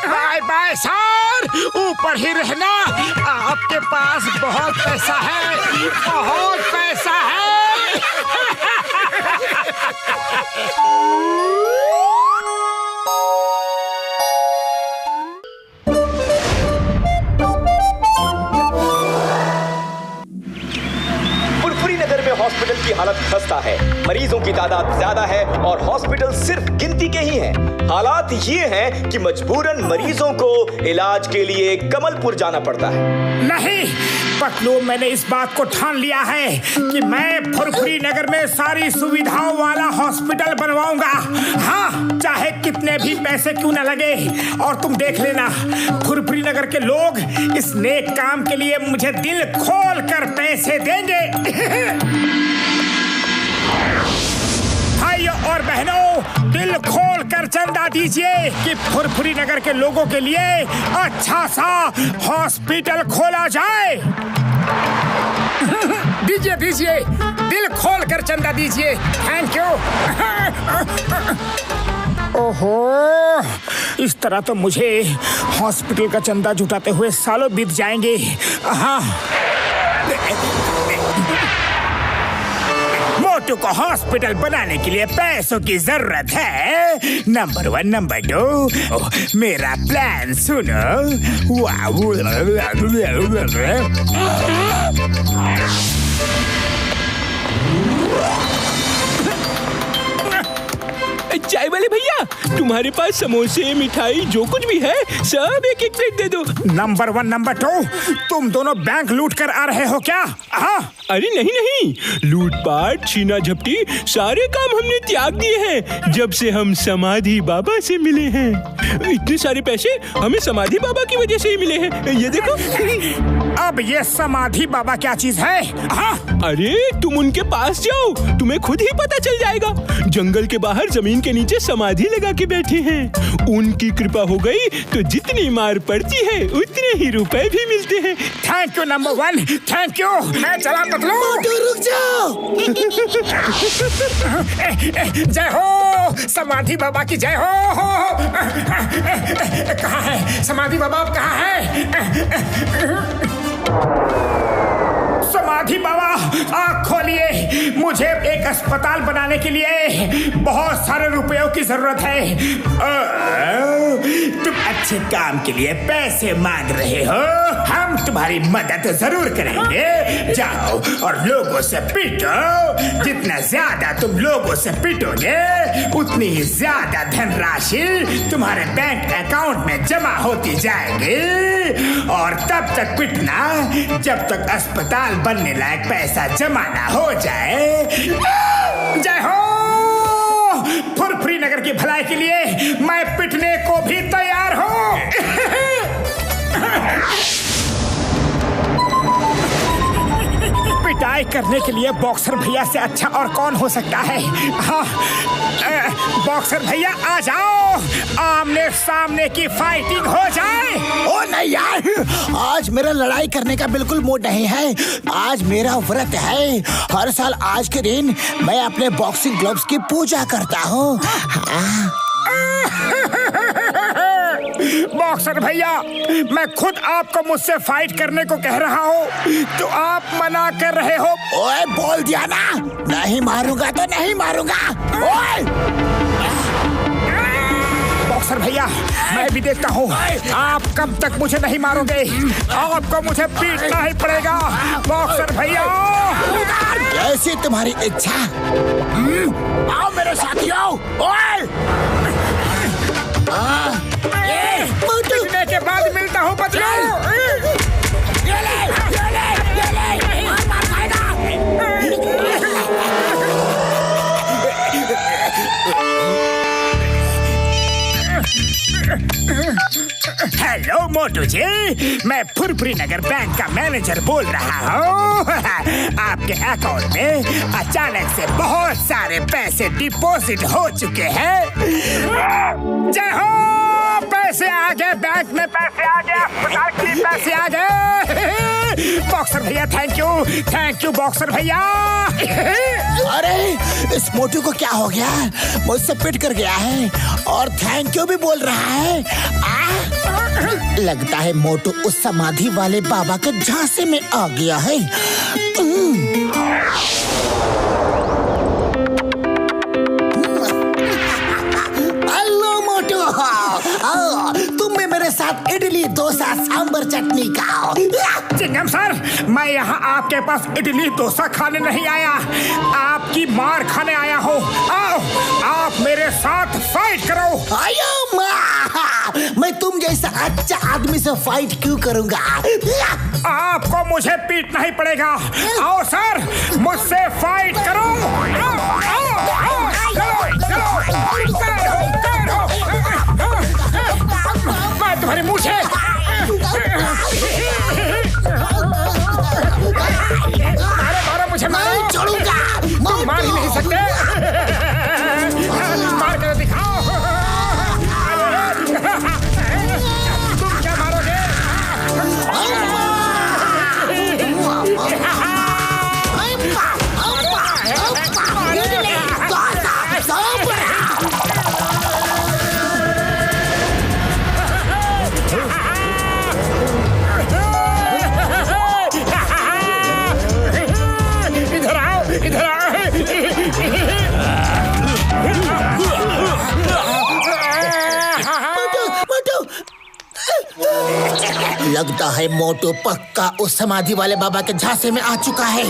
A: बाय बाय सर, ऊपर ही रहना। आपके पास बहुत पैसा है, बहुत पैसा है।
K: हॉस्पिटल की हालत खस्ता है, मरीजों की तादाद ज्यादा है और हॉस्पिटल सिर्फ गिनती के ही हैं। हालात ये हैं कि मजबूरन मरीजों को इलाज के लिए कमलपुर जाना पड़ता है।
A: नहीं पतलू, मैंने इस बात को ठान लिया है कि मैं फुरफुरी नगर में सारी सुविधाओं वाला हॉस्पिटल बनवाऊंगा। हाँ, चाहे कितने भी पैसे क्यों न लगे। और तुम देख लेना, फुरफुरी नगर के लोग इस नेक काम के लिए मुझे दिल खोल कर पैसे देंगे। भाइयों और बहनों, दिल खोल कर चंदा दीजिए कि फुरफुरी नगर के लोगों के लिए अच्छा सा हॉस्पिटल खोला जाए। दीजिए दीजिए, दिल खोल कर चंदा दीजिए। Thank you. ओहो, इस तरह तो मुझे हॉस्पिटल का चंदा जुटाते हुए सालों बीत जाएंगे। हाँ, मोटू को हॉस्पिटल बनाने के लिए पैसों की जरूरत है। नंबर 1, नंबर 2, मेरा प्लान सुनो।
H: चाय वाले भैया, तुम्हारे पास समोसे, मिठाई जो कुछ भी है सब एक एक प्लेट दे दो।
A: नंबर 1, नंबर 2, तुम दोनों बैंक लूट कर आ रहे हो क्या? हाँ?
H: अरे नहीं नहीं, लूटपाट, छीना झपटी सारे काम हमने त्याग दिए हैं जब से हम समाधि बाबा से मिले हैं। इतने सारे पैसे हमें समाधि बाबा की वजह से ही मिले हैं, ये देखो।
A: अब ये समाधि बाबा क्या चीज है? हाँ?
H: अरे तुम उनके पास जाओ, तुम्हें खुद ही पता चल जाएगा। जंगल के बाहर जमीन के नीचे समाधि लगा के बैठे हैं। उनकी कृपा हो गई तो जितनी मार पड़ती है उतने ही रुपए भी मिलते हैं।
A: Thank you number 1, thank you. मैं चला पतलू।
B: मोटू रुक जाओ।
A: जय हो समाधि बाबा की जय हो। कहाँ है समाधि बाबा, आप कहाँ है? समाधि बाबा आँख खोलिए, मुझे एक अस्पताल बनाने के लिए बहुत सारे रुपयों की जरूरत है। तुम अच्छे काम के लिए पैसे मांग रहे हो, हम तुम्हारी मदद जरूर करेंगे। जाओ और लोगों से पीटो, जितना ज्यादा तुम लोगों से पीटोगे उतनी ही ज्यादा धनराशि तुम्हारे बैंक अकाउंट में जमा होती जाएगी। और तब तक पिटना जब तक अस्पताल बनने लायक पैसा जमा ना हो जाए। जय हो। फुरफुरी नगर की भलाई के लिए मैं पिटने को भी तैयार हूँ। पिटाई करने के लिए बॉक्सर भैया से अच्छा और कौन हो सकता है? हाँ, बॉक्सर भैया आ जाओ, आमने सामने की फाइटिंग हो जाए।
I: ओ नहीं यार, आज मेरा लड़ाई करने का बिल्कुल मूड नहीं है। आज मेरा व्रत है। हर साल आज के दिन मैं अपने बॉक्सिंग ग्लव्स की पूजा करता हूँ।
A: बॉक्सर भैया, मैं खुद आपको मुझसे फाइट करने को कह रहा हूँ तो आप मना कर रहे हो।
I: ओए बोल दिया ना, नहीं मारूंगा तो नहीं मारूंगा। ओए
A: बॉक्सर भैया, मैं भी देखता हूँ आप कब तक मुझे नहीं मारोगे। आपको मुझे पीटना ही पड़ेगा बॉक्सर भैया।
I: जैसी तुम्हारी इच्छा। आओ मेरे साथियों।
A: पिटने के बाद मिलता हूँ पतलू। हेलो मोटू जी, मैं फुरफुरी नगर बैंक का मैनेजर बोल रहा हूँ। आपके अकाउंट में अचानक से बहुत सारे पैसे डिपॉजिट हो चुके हैं। जय हो, पैसे आ गए, बैंक में पैसे आ गए, अस्पताल के लिए पैसे आ गए। बॉक्सर भैया थैंक यू बॉक्सर भैया।
I: अरे इस मोटू को क्या हो गया? मुझसे पिट कर गया है और थैंक यू भी बोल रहा है। लगता है मोटू उस समाधि वाले बाबा के झांसे में आ गया है। हेलो मोटू, तुम भी मेरे साथ इडली डोसा सांबर चटनी खाओ।
A: चिंगम सर, मैं यहाँ आपके पास इडली डोसा खाने नहीं आया, आपकी मार खाने आया हूँ। आओ, आप मेरे साथ फाइट करो।
I: आया मैं तुम जैसा अच्छा आदमी से फाइट क्यों करूँगा?
A: आपको मुझे पीटना ही पड़ेगा। आओ सर, मुझसे फाइट करो। मैं तुम्हारी मुँह से मारो मुझे, मारो।
I: छोड़ूंगा,
A: तुम मार ही नहीं सकते। मार कर दिखाओ। तुम क्या मारोगे? इधर आओ, इधर आओ।
I: लगता है मोटू पक्का उस समाधि वाले बाबा के झांसे में आ चुका है।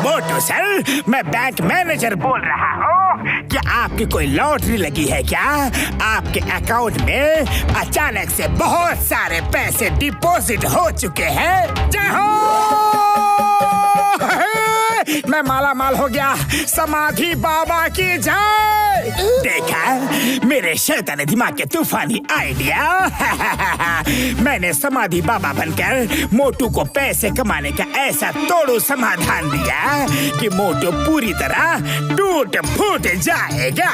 A: मोटू सर, मैं बैंक मैनेजर बोल रहा हूँ। क्या आपकी कोई लॉटरी लगी है क्या? आपके अकाउंट में अचानक से बहुत सारे पैसे डिपॉजिट हो चुके हैं। जय हो! मैं माला माल हो गया। समाधि बाबा की जय। देखा मेरे शैतानी दिमाग के तूफानी आइडिया। मैंने समाधि बाबा बनकर मोटू को पैसे कमाने का ऐसा तोड़ू समाधान दिया कि मोटू पूरी तरह टूट फूट जाएगा।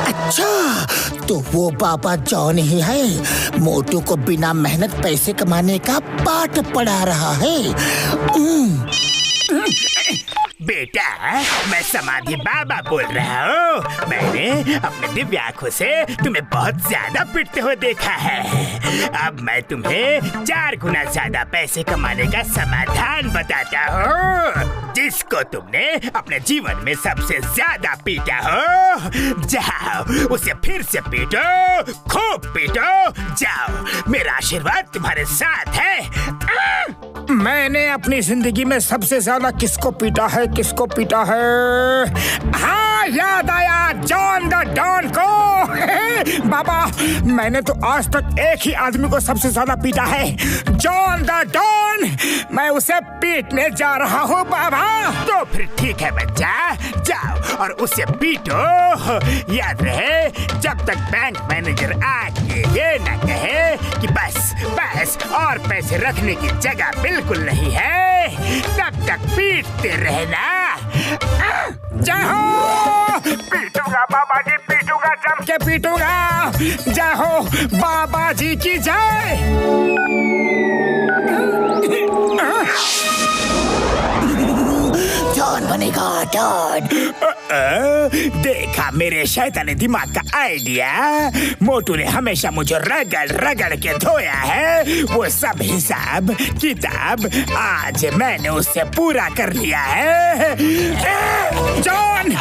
I: अच्छा, तो वो बाबा जॉन ही है मोटू को बिना मेहनत पैसे कमाने का पाठ पढ़ा रहा है।
A: बेटा, मैं समाधि बाबा बोल रहा हूँ। मैंने अपने दिव्य आँखों से तुम्हें बहुत ज्यादा पिटते हुए देखा है। अब मैं तुम्हें 4 गुना ज्यादा पैसे कमाने का समाधान बताता हूँ, जिसको तुमने अपने जीवन में सबसे ज्यादा पीटा हो। जाओ उसे फिर से पीटो, खूब पीटो। जाओ, मेरा आशीर्वाद तुम्हारे साथ है। मैंने अपनी जिंदगी में सबसे ज्यादा किसको पीटा है? हाँ, याद आया, जॉन द डॉन को। बाबा, मैंने तो आज तक एक ही आदमी को सबसे ज्यादा पीटा है, जॉन द डॉन। मैं उसे पीटने जा रहा हूँ बाबा। तो फिर ठीक है बच्चा, जाओ और उसे पीटो। याद रहे, जब तक बैंक मैनेजर आके ये न कहे कि बस और पैसे रखने की जगह बिल्कुल नहीं है, तब तक पीटते रहना। जय हो! पीटूंगा बाबा जी, पीटूंगा, जम के पीटूंगा। जय हो बाबा जी की जय।
I: जॉन बनेगा डॉन।
A: देखा मेरे शैतानी दिमाग का आइडिया। मोटू ने हमेशा मुझे रगड़ के धोया है। वो सब हिसाब किताब आज मैंने उससे पूरा कर लिया है। जॉन,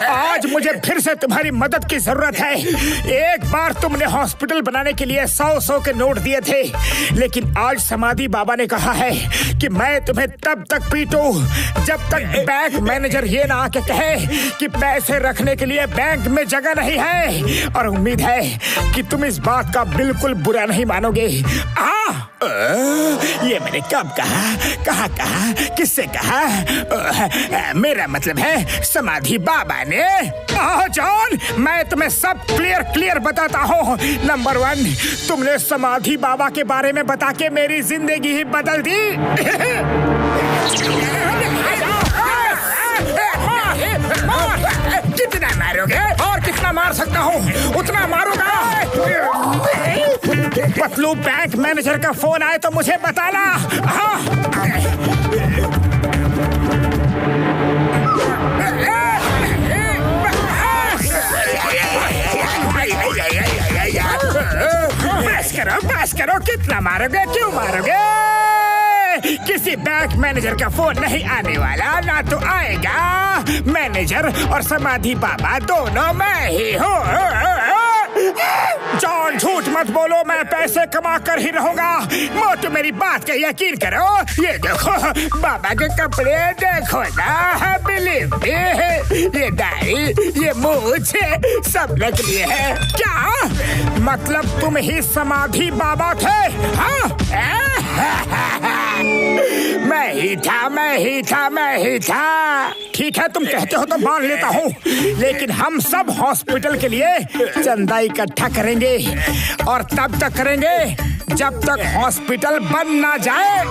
A: आज मुझे फिर से तुम्हारी मदद की जरूरत है। एक बार तुमने हॉस्पिटल बनाने के लिए 100 के नोट दिए थे, लेकिन आज समाधि बाबा ने कहा है कि मैं तुम्हें तब तक पीटूं जब तक बैंक मैनेजर ये ना आके कहे कि पैसे रखने के लिए बैंक में जगह नहीं है। और उम्मीद है कि तुम इस बात का बिल्कुल बुरा नहीं मानोगे। ये मैंने कब कहा, किससे कहा? मेरा मतलब है समाधि बाबा ने। जॉन, मैं तुम्हें सब क्लियर बताता हूँ। नंबर 1, तुमने समाधि बाबा के बारे में बता के मेरी जिंदगी ही बदल दी। कितना मारोगे? और कितना मार सकता हूँ उतना मारूंगा। पतलू, बैंक मैनेजर का फोन आए तो मुझे बताना। बस करो, कितना मारोगे? क्यों मारोगे? किसी बैंक मैनेजर का फोन नहीं आने वाला, ना तो आएगा। मैनेजर और समाधि बाबा दोनों मैं ही हूँ। जॉन, झूठ मत बोलो, मैं पैसे कमा कर ही रहूंगा। मोटू, मेरी बात का यकीन करो। ये देखो बाबा के कपड़े, देखो ना, बिलीव मी, ये दाढ़ी, ये मूंछ, सब नकली है। क्या मतलब तुम ही समाधि बाबा थे? हाँ? मैं ही था। ठीक है, तुम कहते हो तो मान लेता हूँ, लेकिन हम सब हॉस्पिटल के लिए चंदा इकट्ठा करेंगे, और तब तक करेंगे जब तक हॉस्पिटल बन ना जाए।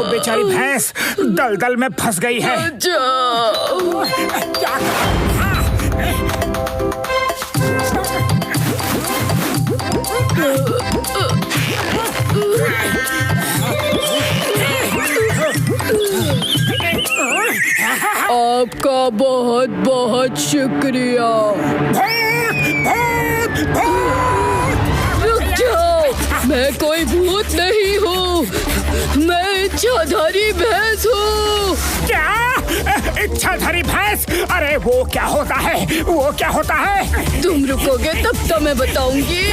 A: बेचारी भैंस दलदल में फंस गई है।
L: आ आपका बहुत बहुत शुक्रिया। रुक जाओ, मैं कोई भूत नहीं हूँ, मैं इच्छाधारी भैंस हूँ।
A: क्या? इच्छाधारी भैंस? अरे वो क्या होता है, वो क्या होता है?
L: तुम रुकोगे तब तो मैं बताऊंगी।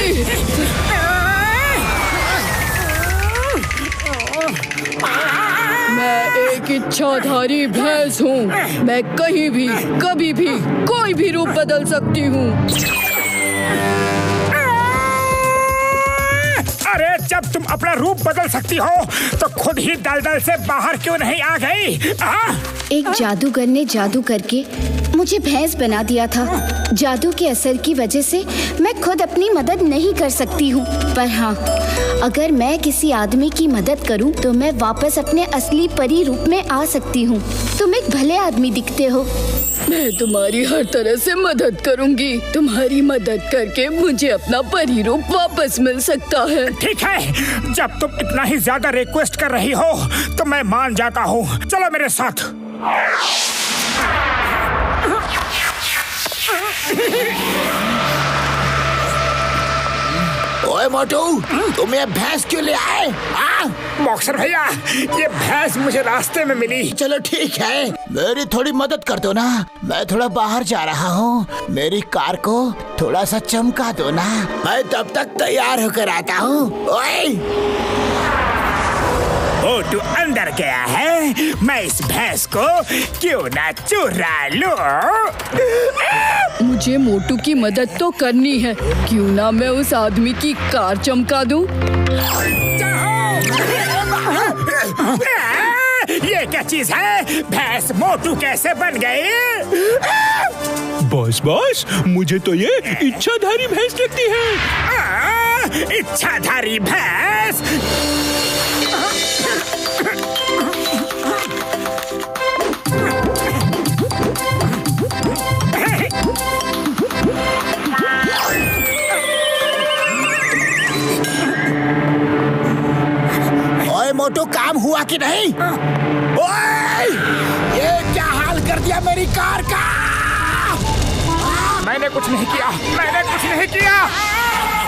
L: मैं एक इच्छाधारी भैंस हूँ। मैं कहीं भी, कभी भी, कोई भी रूप बदल सकती हूँ।
A: अरे जब तुम अपना रूप बदल सकती हो तो खुद ही दलदल से बाहर क्यों नहीं आ गई?
M: एक जादूगर ने जादू करके मुझे भैंस बना दिया था। जादू के असर की वजह से मैं खुद अपनी मदद नहीं कर सकती हूँ, पर हाँ, अगर मैं किसी आदमी की मदद करूँ तो मैं वापस अपने असली परी रूप में आ सकती हूँ। तुम एक भले आदमी दिखते हो।
L: मैं तुम्हारी हर तरह से मदद करूंगी। तुम्हारी मदद करके मुझे अपना परी रूप वापस मिल सकता है।
A: ठीक है, जब तुम इतना ही ज्यादा रिक्वेस्ट कर रही हो तो मैं मान जाता हूँ। चलो मेरे साथ।
B: ओए मोटू, तुम ये भैंस क्यों ले आए?
A: बॉक्सर भैया, ये भैंस मुझे रास्ते में मिली।
B: चलो ठीक है, मेरी थोड़ी मदद कर दो ना। मैं थोड़ा बाहर जा रहा हूँ, मेरी कार को थोड़ा सा चमका दो ना। मैं तब तक तैयार होकर आता हूँ। ओए
A: मोटू अंदर गया है, मैं इस भैंस को क्यों ना चुरा लूं?
L: मुझे मोटू की मदद तो करनी है, क्यों ना मैं उस आदमी की कार चमका दूं?
A: ये क्या चीज है? भैंस मोटू कैसे बन गई?
H: बॉस, मुझे तो ये इच्छाधारी भैंस लगती है।
A: इच्छाधारी भैंस?
B: ओए मोटू, काम हुआ कि नहीं? ओए, ये क्या हाल कर दिया मेरी कार का?
A: मैंने कुछ नहीं किया, मैंने कुछ नहीं किया।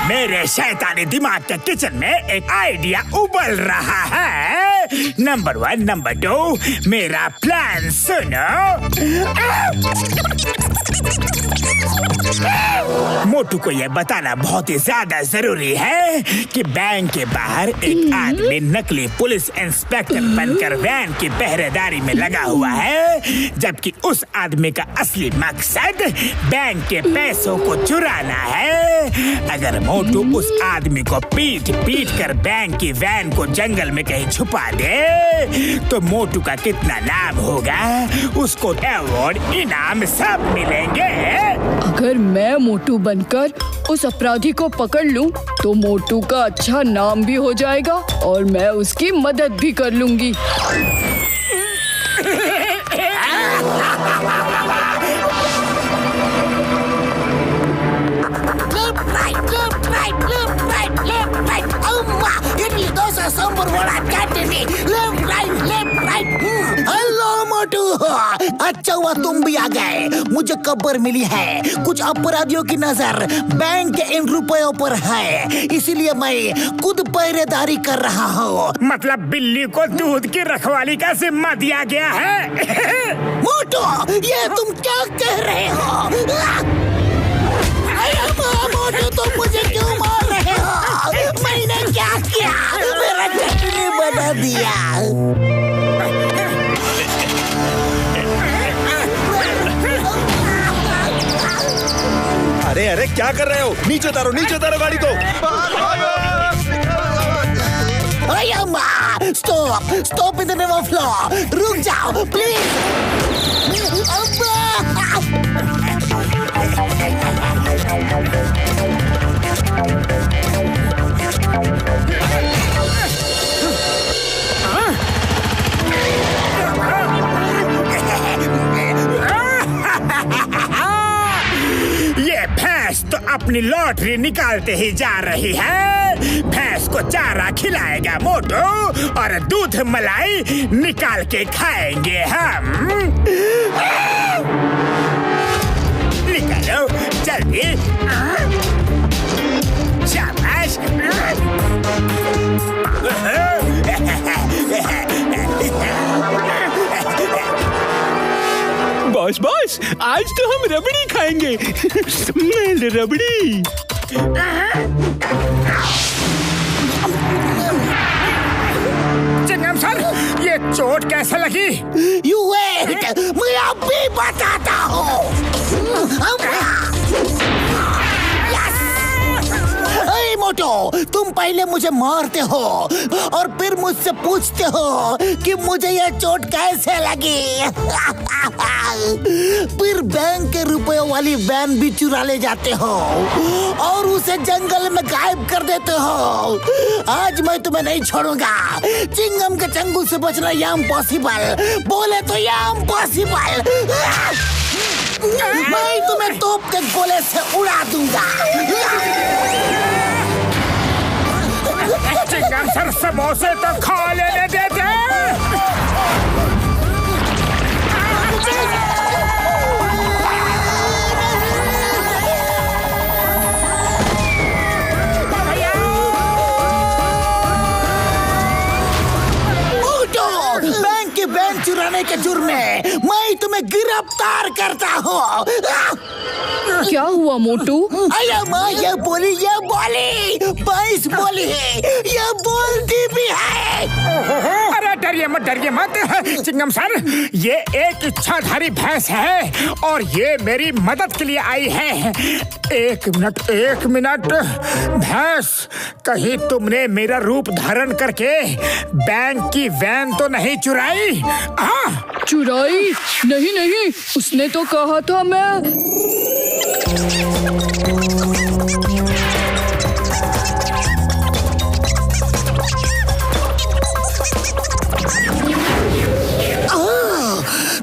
A: मेरे शैतानी दिमाग के किचन में एक आइडिया उबल रहा है। नंबर 1, नंबर 2, मेरा प्लान सुनो। मोटू को यह बताना बहुत ही ज्यादा जरूरी है कि बैंक के बाहर एक आदमी नकली पुलिस इंस्पेक्टर बनकर वैन की पहरेदारी में लगा हुआ है, जबकि उस आदमी का असली मकसद बैंक के पैसों को चुराना है। अगर मोटू उस आदमी को पीट कर बैंक की वैन को जंगल में कहीं छुपा दे तो मोटू का कितना नाम होगा, उसको अवार्ड, इनाम सब मिलेंगे।
L: अगर मैं मोटू बनकर उस अपराधी को पकड़ लूं तो मोटू का अच्छा नाम भी हो जाएगा और मैं उसकी मदद भी कर लूंगी।
B: हेलो मोटू, अच्छा हुआ तुम भी आ गए। मुझे खबर मिली है कुछ अपराधियों की नजर बैंक के इन रुपयों पर है, इसीलिए मैं खुद पहरेदारी कर रहा हूँ।
A: मतलब बिल्ली को दूध की रखवाली का जिम्मा दिया गया है?
B: मोटू, ये तुम क्या कह रहे हो? मोटू, तुम मुझे क्यों मार रहे हो? मैंने क्या किया? मेरा चटनी बना दिया।
N: अरे क्या कर रहे हो? नीचे उतारो गाड़ी को।
B: Stop in the name of law. रुक जाओ प्लीज।
A: ये भैंस तो अपनी लॉटरी निकालते ही जा रही है। भैंस को चारा खिलाएगा मोटू और दूध मलाई निकाल के खाएंगे हम। निकालो जल्दी। शाबाश।
H: बॉस बॉस, आज तो हम रबड़ी खाएंगे। रबड़ी।
A: चिंगम सर, ये चोट कैसे लगी?
B: You wait, मैं अभी बताता हूँ। अरे मोटो, तुम पहले मुझे मारते हो और फिर मुझसे पूछते हो कि मुझे ये चोट कैसे लगी। फिर बैंक के रुपयों वाली वैन भी चुरा ले जाते हो और उसे जंगल में गायब कर देते हो। आज मैं तुम्हें नहीं छोड़ूंगा। चिंगम के चंगुल से बचना ये इम्पॉसिबल, बोले तो ये इम्पॉसिबल। मैं तुम्हें तोप के गोले से उड़ा दूंगा।
A: चिंगम सर, समोसे तो खा लेने देते।
B: बैंक की वैन चुराने के जुर्म में मैं तुम्हें गिरफ्तार करता हूँ।
L: क्या हुआ मोटू?
B: अरे माँ, ये बोली भैंस बोली है, ये बोलती भी है।
A: अरे डरिए मत चिंगम सर, ये एक इच्छाधारी भैंस है और ये मेरी मदद के लिए आई है। एक मिनट भैंस, कहीं तुमने मेरा रूप धारण करके बैंक की वैन तो नहीं चुराई?
L: चुराई? नहीं, उसने तो कहा था मैं।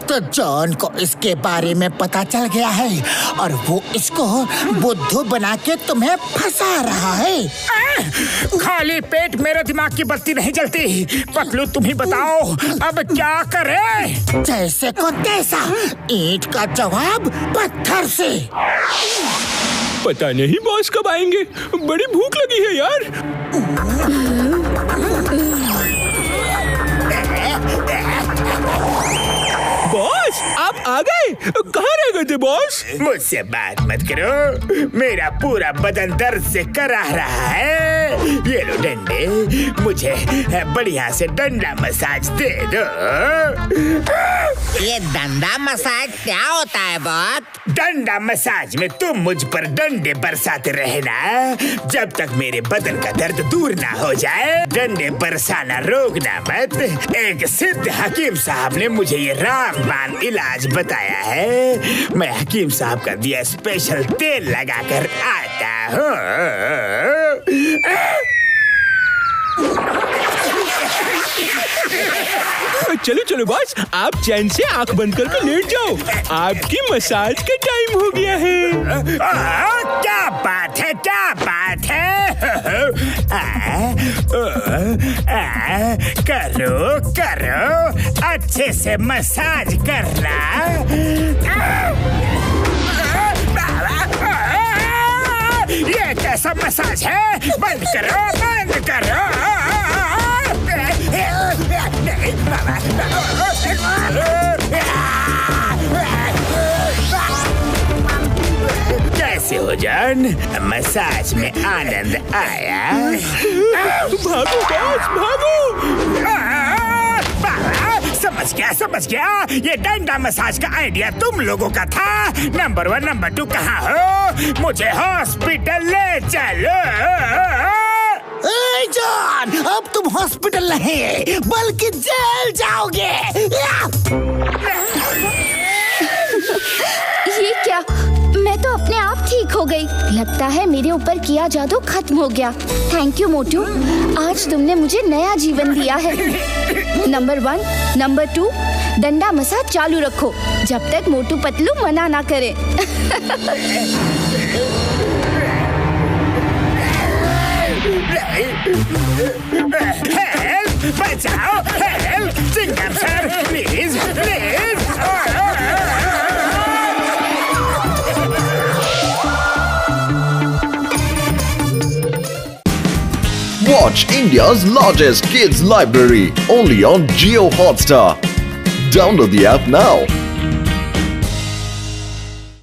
B: तो जॉन को इसके बारे में पता चल गया है और वो इसको बुद्धू बना के तुम्हें फंसा रहा है।
A: खाली पेट मेरे दिमाग की बत्ती नहीं जलती। पतलू, तुम ही बताओ अब क्या करें?
B: जैसे को तैसा, ईंट का जवाब पत्थर से।
H: पता नहीं बॉस कब आएंगे, बड़ी भूख लगी है यार। बॉस, आप आ गए? कहाँ रह गए थे बॉस?
A: मुझसे बात मत करो, मेरा पूरा बदन दर्द से कराह रहा है। ये लो डंडे, मुझे बढ़िया से डंडा मसाज दे दो।
I: ये डंडा मसाज क्या होता है बॉस?
A: डंडा मसाज में तुम मुझ पर डंडे बरसाते रहना जब तक मेरे बदन का दर्द दूर ना हो जाए। डंडे बरसाना रोकना मत। एक सिद्ध हकीम साहब ने मुझे ये रामबाण इलाज बताया है। मैं हकीम साहब का दिया स्पेशल तेल लगाकर आता हूँ।
H: चलो बॉस, आप चैन से आंख बंद करके लेट जाओ। आपकी मसाज का टाइम हो गया है।
A: क्या बात है? करो अच्छे से मसाज करना। ये कैसा मसाज है? बंद करो। कैसे हो जान? मसाज में आनंद आया?
H: भागो बॉस, भागो।
A: समझ गया। ये डंडा मसाज का आइडिया तुम लोगों का था। नंबर 1, नंबर 2 कहाँ हो? मुझे हॉस्पिटल ले चलो।
B: जॉन, अब तुम हॉस्पिटल नहीं बल्कि जेल जाओगे।
M: ये क्या? मैं तो अपने आप ठीक हो गई। लगता है मेरे ऊपर किया जादू खत्म हो गया। थैंक यू मोटू, आज तुमने मुझे नया जीवन दिया है। नंबर 1, नंबर 2, डंडा मसाज चालू रखो जब तक मोटू पतलू मना ना करे।
A: हेल्प, बचाओ, help, Chingam sir, please, please.
D: Watch India's largest kids library only on Jio Hotstar. Download the app now.